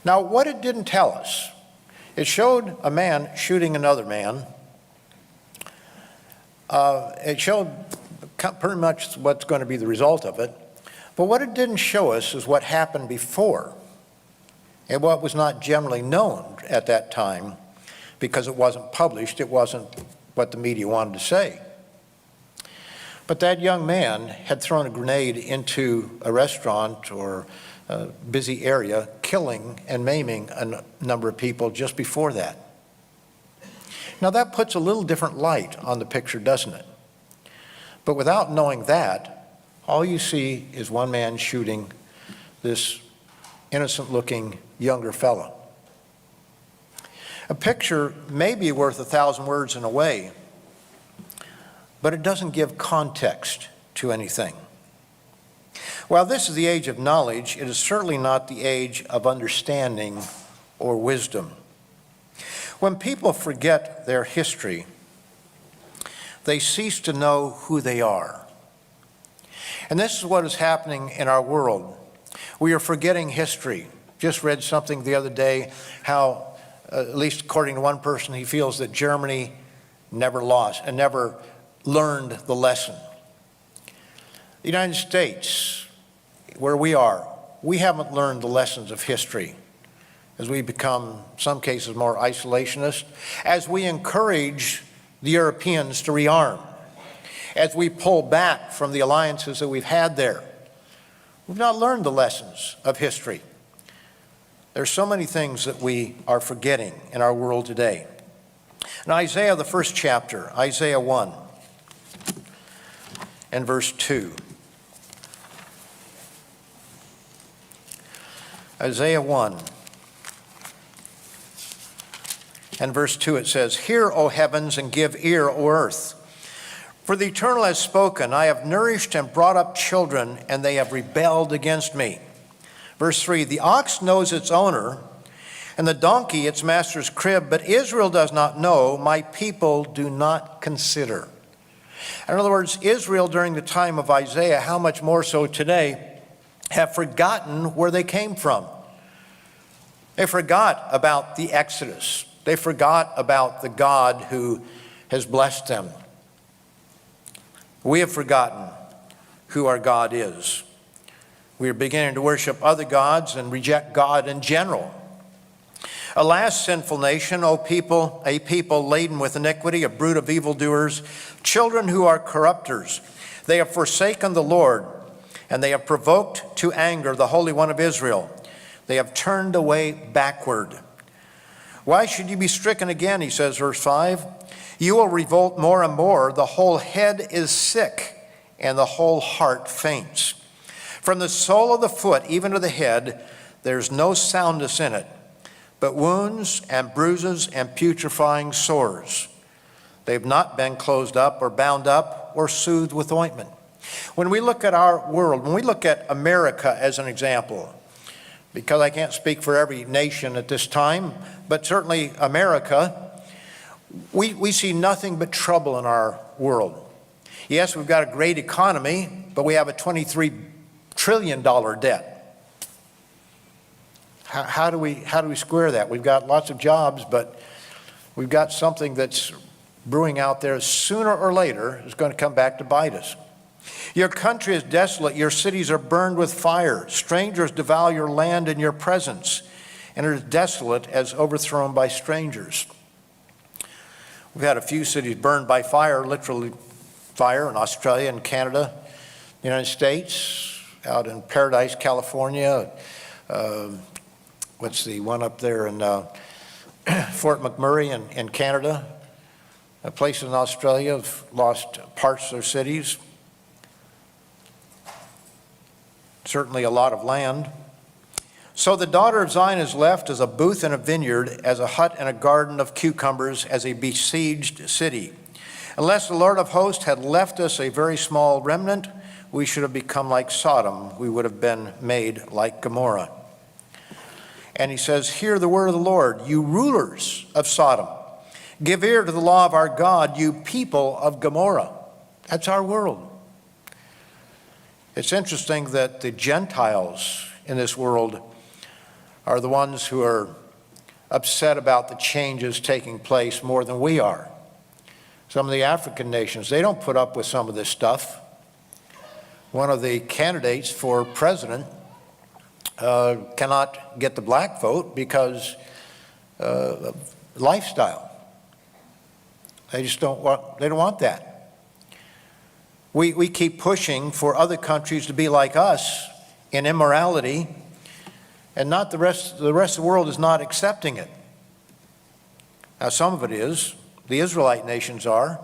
Now, what it didn't tell us, it showed a man shooting another man. It showed pretty much what's going to be the result of it. But what it didn't show us is what happened before, and what was not generally known at that time because it wasn't published. It wasn't what the media wanted to say. But that young man had thrown a grenade into a restaurant or a busy area, killing and maiming a number of people just before that. Now that puts a little different light on the picture, doesn't it? But without knowing that, all you see is one man shooting this innocent-looking younger fellow. A picture may be worth 1,000 words in a way, but it doesn't give context to anything. While this is the age of knowledge, it is certainly not the age of understanding or wisdom. When people forget their history, they cease to know who they are. And this is what is happening in our world. We are forgetting history. Just read something the other day, how, at least according to one person, he feels that Germany never lost and never learned the lesson. The United States, where we are, we haven't learned the lessons of history as we become, in some cases, more isolationist, as we encourage the Europeans to rearm, as we pull back from the alliances that we've had there. We've not learned the lessons of history. There's so many things that we are forgetting in our world today. In Isaiah, the first chapter, Isaiah 1 and verse 2. Isaiah 1 and verse 2, it says, "Hear, O heavens, and give ear, O earth. For the Eternal has spoken, I have nourished and brought up children, and they have rebelled against me." Verse 3, "The ox knows its owner, and the donkey its master's crib, but Israel does not know, my people do not consider." In other words, Israel during the time of Isaiah, how much more so today, have forgotten where they came from. They forgot about the Exodus. They forgot about the God who has blessed them. We have forgotten who our God is. We are beginning to worship other gods and reject God in general. Alas, sinful nation, O people, a people laden with iniquity, a brood of evildoers, children who are corrupters. They have forsaken the Lord, and they have provoked to anger the Holy One of Israel. They have turned away backward. Why should you be stricken again, he says, verse 5. You will revolt more and more. The whole head is sick, and the whole heart faints. From the sole of the foot even to the head, there's no soundness in it, but wounds and bruises and putrefying sores. They've not been closed up or bound up or soothed with ointment. When we look at our world, when we look at America as an example, because I can't speak for every nation at this time, but certainly America, we see nothing but trouble in our world. Yes, we've got a great economy, but we have a $23 trillion debt. How do we square that? We've got lots of jobs, but we've got something that's brewing out there. Sooner or later is going to come back to bite us. Your country is desolate. Your cities are burned with fire. Strangers devour your land in your presence, and it is desolate as overthrown by strangers. We've had a few cities burned by fire, literally fire, in Australia and Canada, the United States, out in Paradise, California. What's the one up there in Fort McMurray in Canada? Places in Australia have lost parts of their cities. Certainly a lot of land. So the daughter of Zion is left as a booth in a vineyard, as a hut in a garden of cucumbers, as a besieged city. Unless the Lord of hosts had left us a very small remnant, we should have become like Sodom. We would have been made like Gomorrah. And he says, hear the word of the Lord, you rulers of Sodom. Give ear to the law of our God, you people of Gomorrah. That's our world. It's interesting that the Gentiles in this world are the ones who are upset about the changes taking place more than we are. Some of the African nations, they don't put up with some of this stuff. One of the candidates for president cannot get the black vote because of lifestyle. They just don't want that. We keep pushing for other countries to be like us in immorality, and not the rest of the world is not accepting it. Now, some of it is. The Israelite nations are,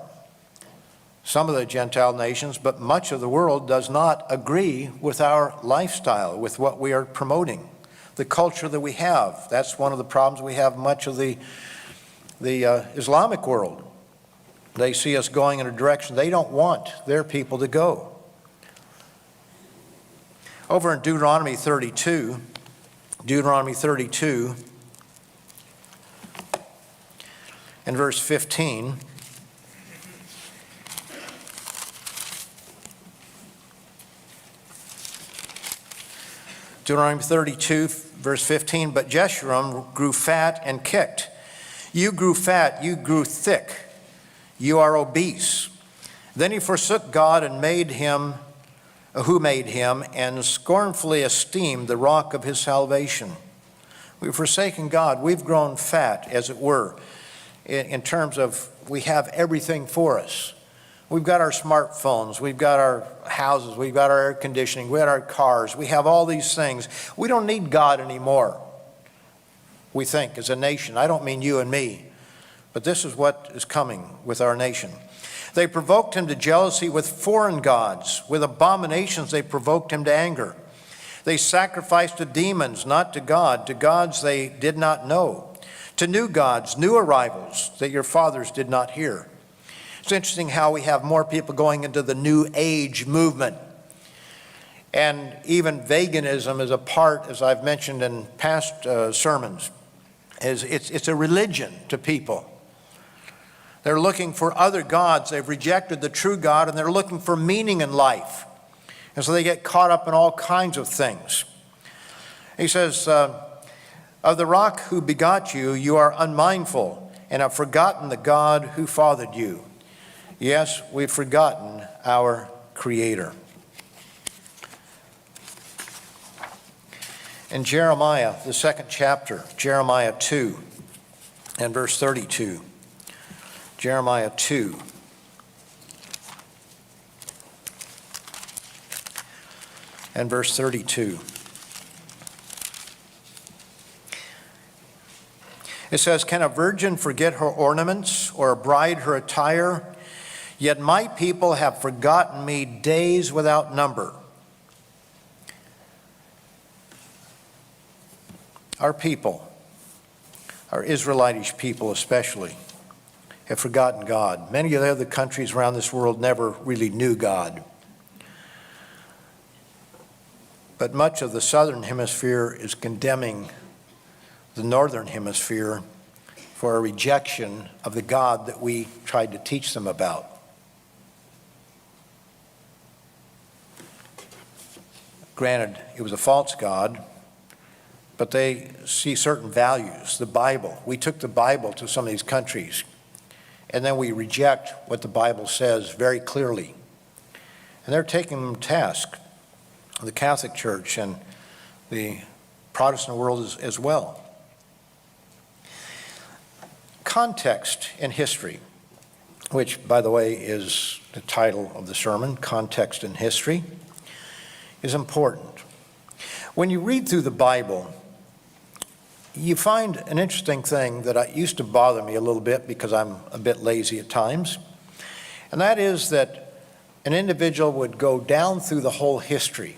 some of the Gentile nations, but much of the world does not agree with our lifestyle, with what we are promoting, the culture that we have. That's one of the problems we have much of the Islamic world. They see us going in a direction they don't want their people to go. Over in Deuteronomy 32, in verse 15, Deuteronomy 32, verse 15, but Jeshurun grew fat and kicked. You grew fat, you grew thick, you are obese. Then he forsook God and who made him, and scornfully esteemed the rock of his salvation. We've forsaken God. We've grown fat, as it were, in terms of we have everything for us. We've got our smartphones, we've got our houses, we've got our air conditioning, we've got our cars, we have all these things. We don't need God anymore, we think, as a nation. I don't mean you and me, but this is what is coming with our nation. They provoked him to jealousy with foreign gods. With abominations they provoked him to anger. They sacrificed to demons, not to God, to gods they did not know, to new gods, new arrivals that your fathers did not hear. It's interesting how we have more people going into the New Age movement. And even veganism is a part, as I've mentioned in past sermons, it's a religion to people. They're looking for other gods. They've rejected the true God, and they're looking for meaning in life. And so they get caught up in all kinds of things. He says, of the rock who begot you, you are unmindful, and have forgotten the God who fathered you. Yes, we've forgotten our Creator. In Jeremiah, the 2nd chapter, Jeremiah 2 and verse 32. Jeremiah 2. And verse 32. It says, can a virgin forget her ornaments, or a bride her attire? Yet my people have forgotten me days without number. Our people, our Israelitish people especially, have forgotten God. Many of the other countries around this world never really knew God. But much of the southern hemisphere is condemning the northern hemisphere for a rejection of the God that we tried to teach them about. Granted, it was a false god, but they see certain values. The Bible. We took the Bible to some of these countries, and then we reject what the Bible says very clearly. And they're taking them to task, the Catholic Church and the Protestant world as well. Context in history, which, by the way, is the title of the sermon, Context in History, is important. When you read through the Bible, you find an interesting thing that used to bother me a little bit because I'm a bit lazy at times, and that is that an individual would go down through the whole history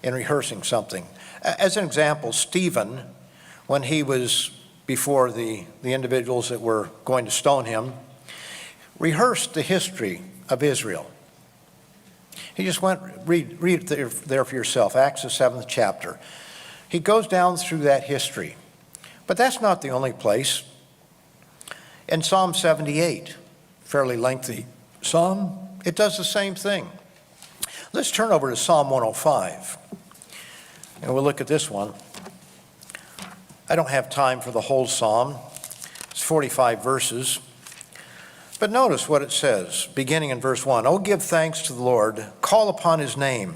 in rehearsing something. As an example, Stephen, when he was before the individuals that were going to stone him, rehearsed the history of Israel. He just went, read it there for yourself, Acts the 7th chapter. He goes down through that history. But that's not the only place. In Psalm 78, fairly lengthy psalm, it does the same thing. Let's turn over to Psalm 105, and we'll look at this one. I don't have time for the whole psalm. It's 45 verses. But notice what it says, beginning in verse 1. Oh, give thanks to the Lord, call upon his name.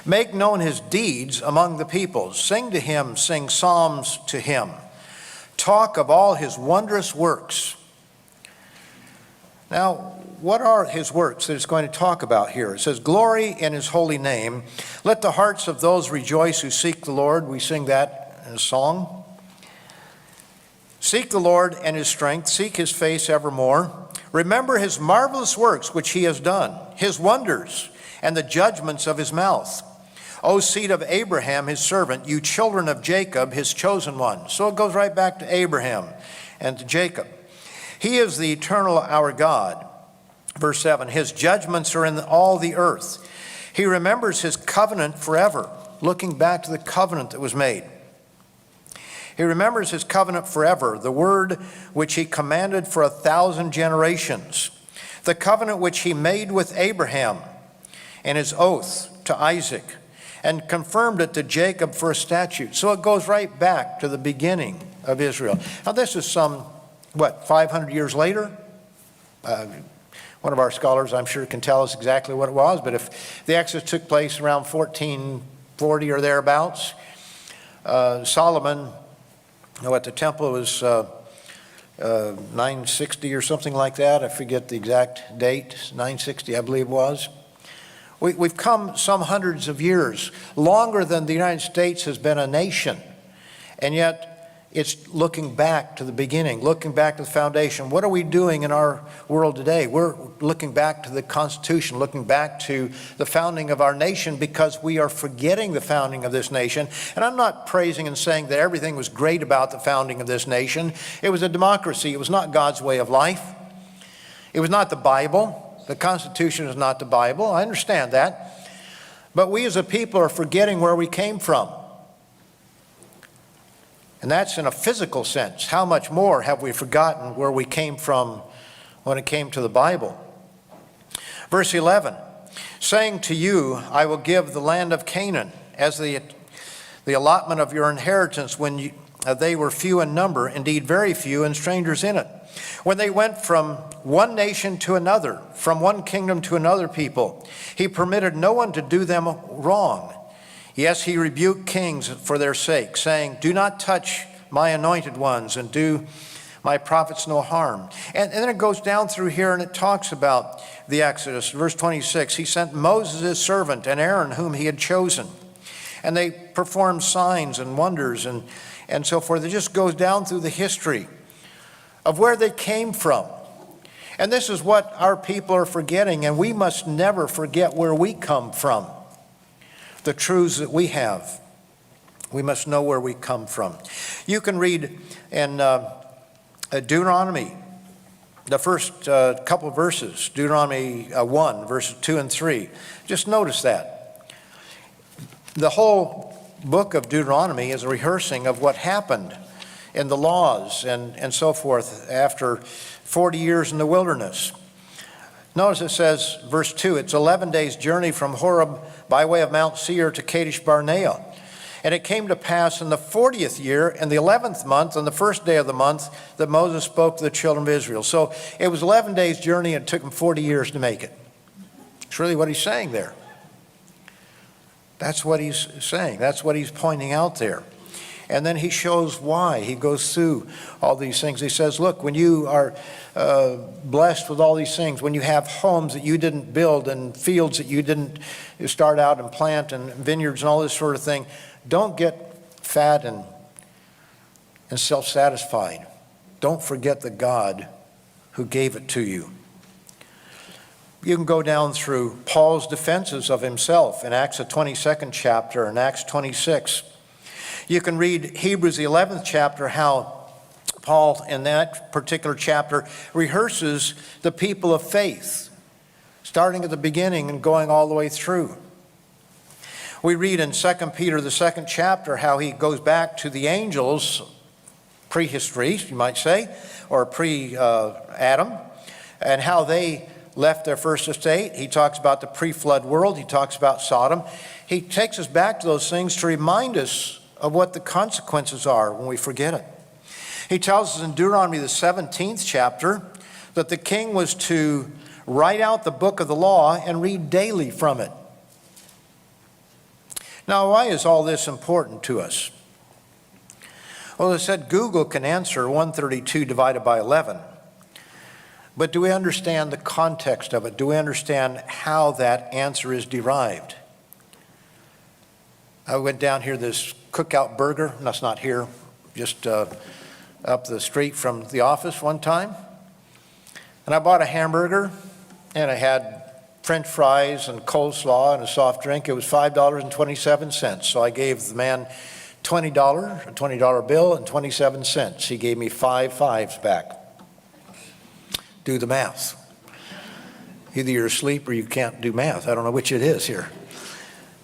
Make known his deeds among the peoples. Sing to him, sing psalms to him. Talk of all his wondrous works. Now, what are his works that it's going to talk about here? It says, glory in his holy name. Let the hearts of those rejoice who seek the Lord. We sing that in a song. Seek the Lord and his strength. Seek his face evermore. Remember his marvelous works which he has done, his wonders and the judgments of his mouth. O seed of Abraham, his servant, you children of Jacob, his chosen one. So it goes right back to Abraham and to Jacob. He is the eternal our God. Verse 7, his judgments are in all the earth. He remembers his covenant forever, looking back to the covenant that was made. He remembers his covenant forever, the word which he commanded for 1,000 generations, the covenant which he made with Abraham and his oath to Isaac, and confirmed it to Jacob for a statute. So it goes right back to the beginning of Israel. Now this is 500 years later? One of our scholars, I'm sure, can tell us exactly what it was, but if the Exodus took place around 1440 or thereabouts, Solomon, at the temple was 960 or something like that. I forget the exact date, 960 I believe it was. We've come some hundreds of years, longer than the United States has been a nation, and yet it's looking back to the beginning, looking back to the foundation. What are we doing in our world today? We're looking back to the Constitution, looking back to the founding of our nation because we are forgetting the founding of this nation. And I'm not praising and saying that everything was great about the founding of this nation. It was a democracy. It was not God's way of life. It was not the Bible. The Constitution is not the Bible. I understand that. But we as a people are forgetting where we came from. And that's in a physical sense. How much more have we forgotten where we came from when it came to the Bible? Verse 11, saying to you, I will give the land of Canaan as the allotment of your inheritance when they were few in number, indeed very few, and strangers in it. When they went from one nation to another, from one kingdom to another people, he permitted no one to do them wrong. Yes, he rebuked kings for their sake, saying, do not touch my anointed ones and do my prophets no harm. And then it goes down through here and it talks about the Exodus. Verse 26, he sent Moses his servant and Aaron whom he had chosen. And they performed signs and wonders and so forth. It just goes down through the history of where they came from. And this is what our people are forgetting, and we must never forget where we come from. The truths that we have. We must know where we come from. You can read in Deuteronomy, the first couple of verses, Deuteronomy 1, verses 2 and 3. Just notice that. The whole book of Deuteronomy is a rehearsing of what happened in the laws and so forth after 40 years in the wilderness. Notice it says, verse 2, it's 11 days' journey from Horeb by way of Mount Seir to Kadesh Barnea. And it came to pass in the 40th year, in the 11th month, on the first day of the month, that Moses spoke to the children of Israel. So it was 11 days' journey, and it took him 40 years to make it. It's really what he's saying there. That's what he's saying. That's what he's pointing out there. And then he shows why. He goes through all these things. He says, look, when you are blessed with all these things, when you have homes that you didn't build and fields that you didn't start out and plant and vineyards and all this sort of thing, don't get fat and self-satisfied. Don't forget the God who gave it to you. You can go down through Paul's defenses of himself in Acts the 22nd chapter and Acts 26. You can read Hebrews the 11th chapter, how Paul in that particular chapter rehearses the people of faith, starting at the beginning and going all the way through. We read in 2 Peter the 2nd chapter how he goes back to the angels, prehistory, you might say, or pre-Adam, and how they left their first estate. He talks about the pre-flood world. He talks about Sodom. He takes us back to those things to remind us of what the consequences are when we forget it. He tells us in Deuteronomy the 17th chapter that the king was to write out the book of the law and read daily from it. Now, why is all this important to us? Well, as I said, Google can answer 132 divided by 11. But do we understand the context of it? Do we understand how that answer is derived? I went down here, this Cookout Burger, that's not here, just up the street from the office one time. And I bought a hamburger, and I had French fries and coleslaw and a soft drink. It was $5.27. So I gave the man $20, a $20 bill, and 27 cents. He gave me 5 fives back. Do the math. Either you're asleep or you can't do math. I don't know which it is here.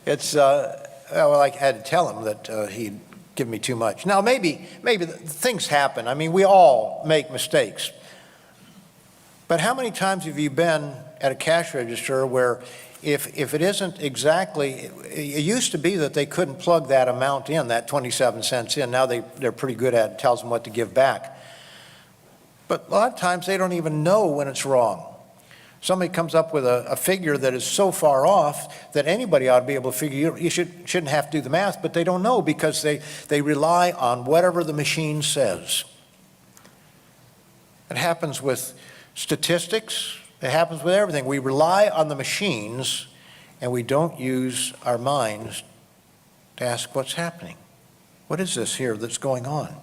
It's, well, I had to tell him that he'd given me too much. Now, maybe things happen. I mean, we all make mistakes. But how many times have you been at a cash register where if it isn't exactly, it used to be that they couldn't plug that amount in, that 27 cents in. Now they're pretty good at it. It tells them what to give back. But a lot of times they don't even know when it's wrong. Somebody comes up with a figure that is so far off that anybody ought to be able to figure, you shouldn't have to do the math, but they don't know because they rely on whatever the machine says. It happens with statistics. It happens with everything. We rely on the machines and we don't use our minds to ask what's happening. What is this here that's going on?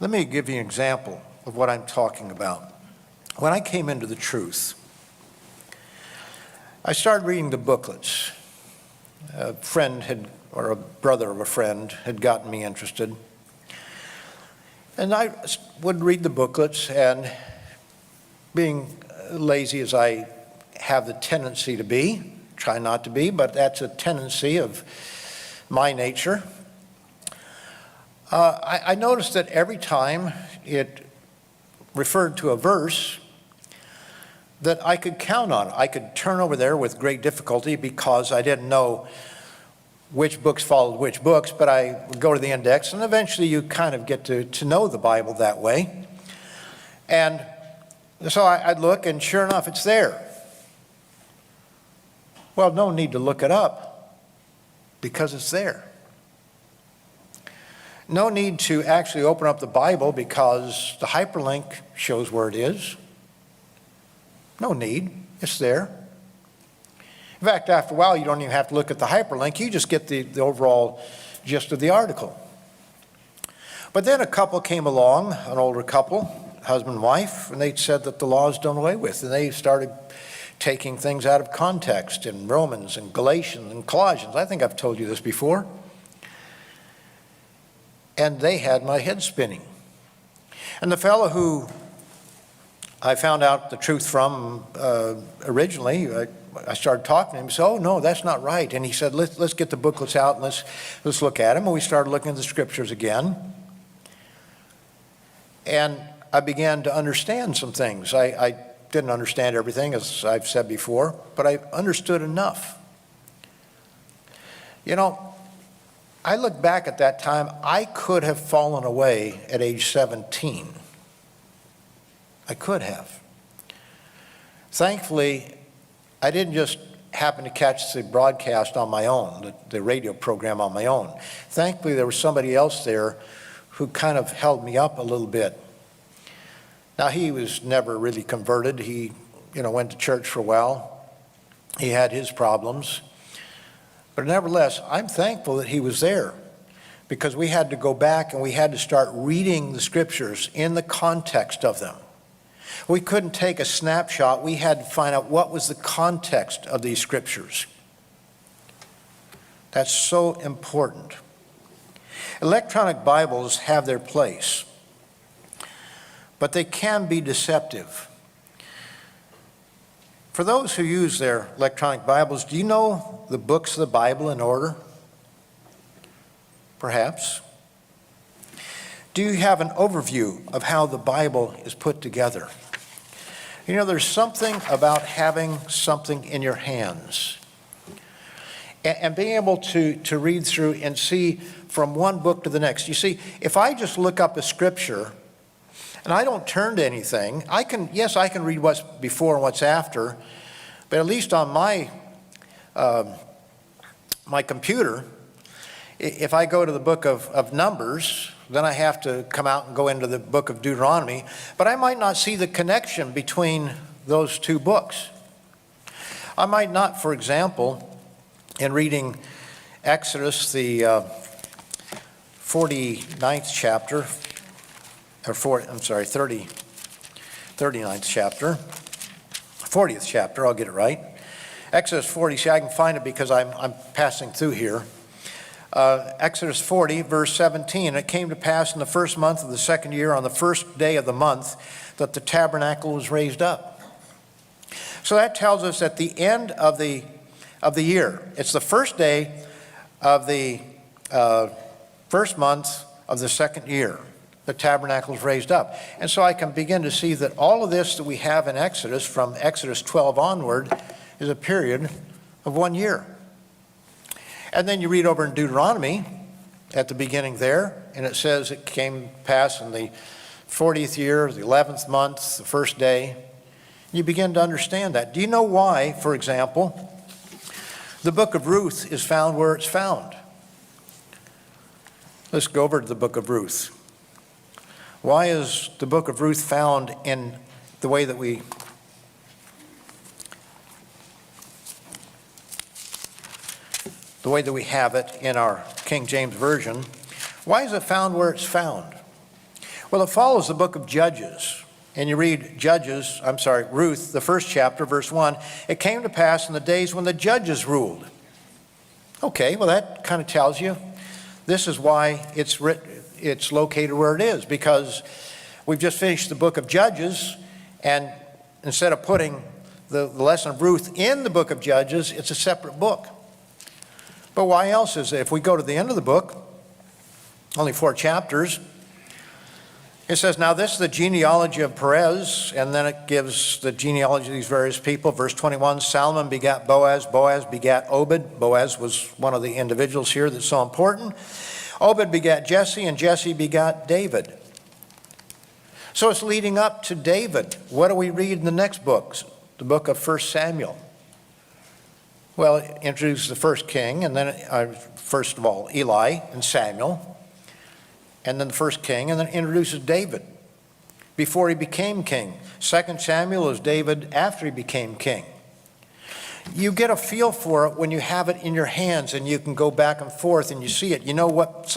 Let me give you an example of what I'm talking about. When I came into the truth, I started reading the booklets. A friend or a brother of a friend had gotten me interested. And I would read the booklets, and being lazy as I have the tendency to be, try not to be, but that's a tendency of my nature. I noticed that every time it referred to a verse, that I could count on it. I could turn over there with great difficulty because I didn't know which books followed which books, but I would go to the index, and eventually you kind of get to know the Bible that way. And so I'd look, and sure enough, it's there. Well, no need to look it up because it's there. No need to actually open up the Bible because the hyperlink shows where it is. No need. It's there. In fact, after a while, you don't even have to look at the hyperlink. You just get the overall gist of the article. But then a couple came along, an older couple, husband and wife, and they said that the law is done away with. And they started taking things out of context in Romans and Galatians and Colossians. I think I've told you this before. And they had my head spinning. And the fellow who I found out the truth from originally, I started talking to him. He said, "Oh, no, that's not right." And he said, let's get the booklets out and let's look at them. And we started looking at the scriptures again. And I began to understand some things. I didn't understand everything, as I've said before, but I understood enough. You know, I look back at that time, I could have fallen away at age 17. I could have. Thankfully, I didn't just happen to catch the broadcast on my own, the radio program on my own. Thankfully, there was somebody else there who kind of held me up a little bit. Now, he was never really converted. He, went to church for a while. He had his problems. But nevertheless, I'm thankful that he was there, because we had to go back and we had to start reading the scriptures in the context of them. We couldn't take a snapshot. We had to find out what was the context of these scriptures. That's so important. Electronic Bibles have their place, but they can be deceptive. For those who use their electronic Bibles, do you know the books of the Bible in order? Perhaps. Do you have an overview of how the Bible is put together? There's something about having something in your hands and being able to read through and see from one book to the next. You see, if I just look up a scripture and I don't turn to anything, I can read what's before and what's after, but at least on my computer, if I go to the book of Numbers, then I have to come out and go into the book of Deuteronomy, but I might not see the connection between those two books. I might not, for example, in reading Exodus, the 39th chapter, 39th chapter, 40th chapter, I'll get it right. Exodus 40, see, I can find it because I'm passing through here. Exodus 40, verse 17, it came to pass in the first month of the second year, on the first day of the month, that the tabernacle was raised up. So that tells us at the end of the year, it's the first day of the first month of the second year, the tabernacle is raised up. And so I can begin to see that all of this that we have in Exodus, from Exodus 12 onward, is a period of 1 year. And then you read over in Deuteronomy at the beginning there, and it says it came to pass in the 40th year, the 11th month, the first day. You begin to understand that. Do you know why, for example, the book of Ruth is found where it's found? Let's go over to the book of Ruth. Why is the book of Ruth found in the way that we have it in our King James Version? Why is it found where it's found? Well, it follows the book of Judges. And you read Ruth, the first chapter, verse 1. It came to pass in the days when the judges ruled. Okay, well, that kind of tells you this is why it's located where it is, because we've just finished the book of Judges, and instead of putting the lesson of Ruth in the book of Judges, it's a separate book. But why else is it? If we go to the end of the book, only 4 chapters, it says, now this is the genealogy of Perez, and then it gives the genealogy of these various people. Verse 21, Salmon begat Boaz, Boaz begat Obed. Boaz was one of the individuals here that's so important. Obed begat Jesse, and Jesse begat David. So it's leading up to David. What do we read in the next books? The book of 1 Samuel. Well, it introduces the first king, and then, first of all, Eli and Samuel, and then the first king, and then introduces David before he became king. 2 Samuel is David after he became king. You get a feel for it when you have it in your hands and you can go back and forth and you see it. You know what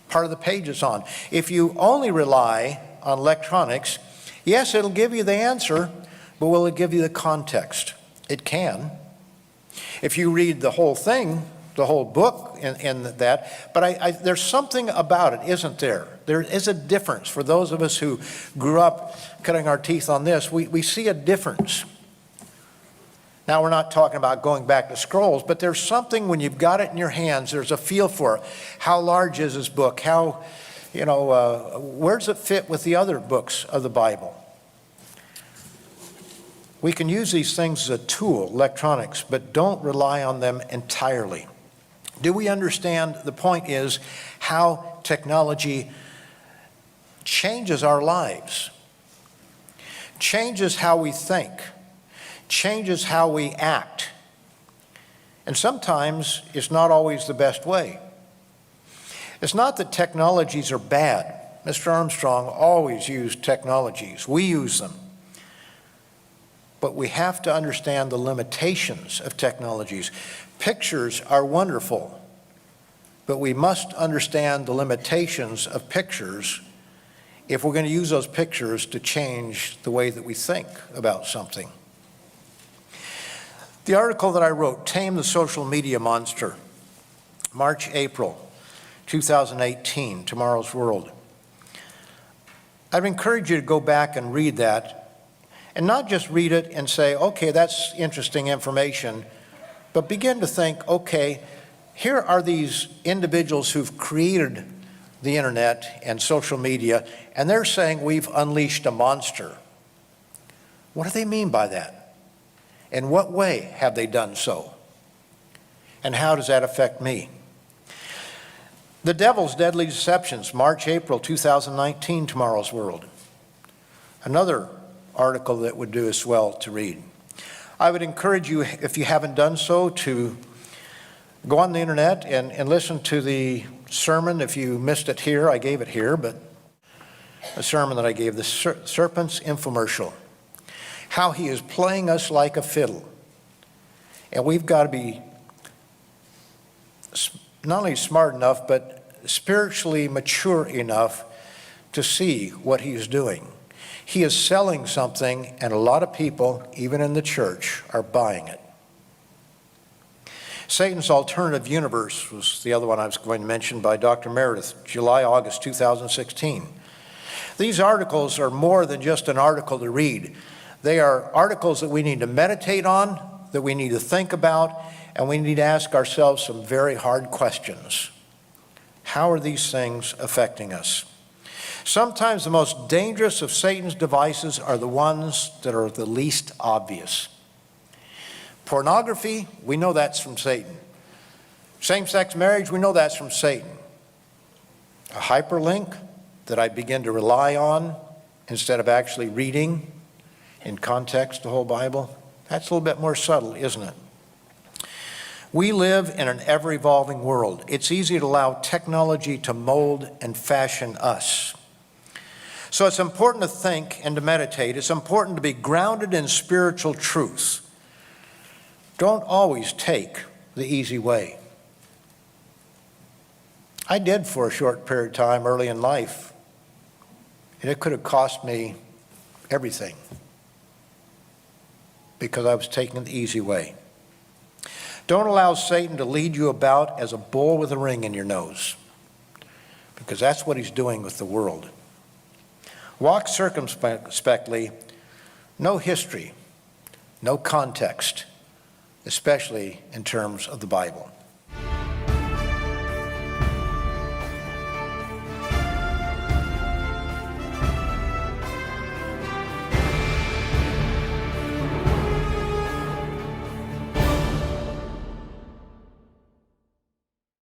part of the page it's on. If you only rely on electronics, yes, it'll give you the answer, but will it give you the context? It can. If you read the whole thing, the whole book in that, but there's something about it, isn't there? There is a difference. For those of us who grew up cutting our teeth on this, we see a difference. Now, we're not talking about going back to scrolls, but there's something when you've got it in your hands, there's a feel for it. How large is this book? How Where does it fit with the other books of the Bible? We can use these things as a tool, electronics, but don't rely on them entirely. Do we understand? The point is how technology changes our lives, changes how we think, changes how we act. And sometimes it's not always the best way. It's not that technologies are bad. Mr. Armstrong always used technologies. We use them. But we have to understand the limitations of technologies. Pictures are wonderful, but we must understand the limitations of pictures if we're going to use those pictures to change the way that we think about something. The article that I wrote, Tame the Social Media Monster, March, April 2018, Tomorrow's World. I'd encourage you to go back and read that, and not just read it and say, okay, that's interesting information, but begin to think, okay, here are these individuals who've created the internet and social media, and they're saying we've unleashed a monster. What do they mean by that? In what way have they done so? And how does that affect me? The Devil's Deadly Deceptions, March, April 2019, Tomorrow's World. Another article that would do us well to read. I would encourage you, if you haven't done so, to go on the internet and listen to the sermon. If you missed it here, I gave it here, but a sermon that I gave, the Serpent's Infomercial. How he is playing us like a fiddle. And we've got to be not only smart enough, but spiritually mature enough to see what he's doing. He is selling something, and a lot of people, even in the church, are buying it. Satan's Alternative Universe was the other one I was going to mention, by Dr. Meredith, July, August 2016. These articles are more than just an article to read. They are articles that we need to meditate on, that we need to think about, and we need to ask ourselves some very hard questions. How are these things affecting us? Sometimes the most dangerous of Satan's devices are the ones that are the least obvious. Pornography, we know that's from Satan. Same-sex marriage, we know that's from Satan. A hyperlink that I begin to rely on instead of actually reading in context the whole Bible, that's a little bit more subtle, isn't it? We live in an ever-evolving world. It's easy to allow technology to mold and fashion us. So it's important to think and to meditate. It's important to be grounded in spiritual truth. Don't always take the easy way. I did for a short period of time early in life, and it could have cost me everything because I was taking the easy way. Don't allow Satan to lead you about as a bull with a ring in your nose, because that's what he's doing with the world. Walk circumspectly, no history, no context, especially in terms of the Bible.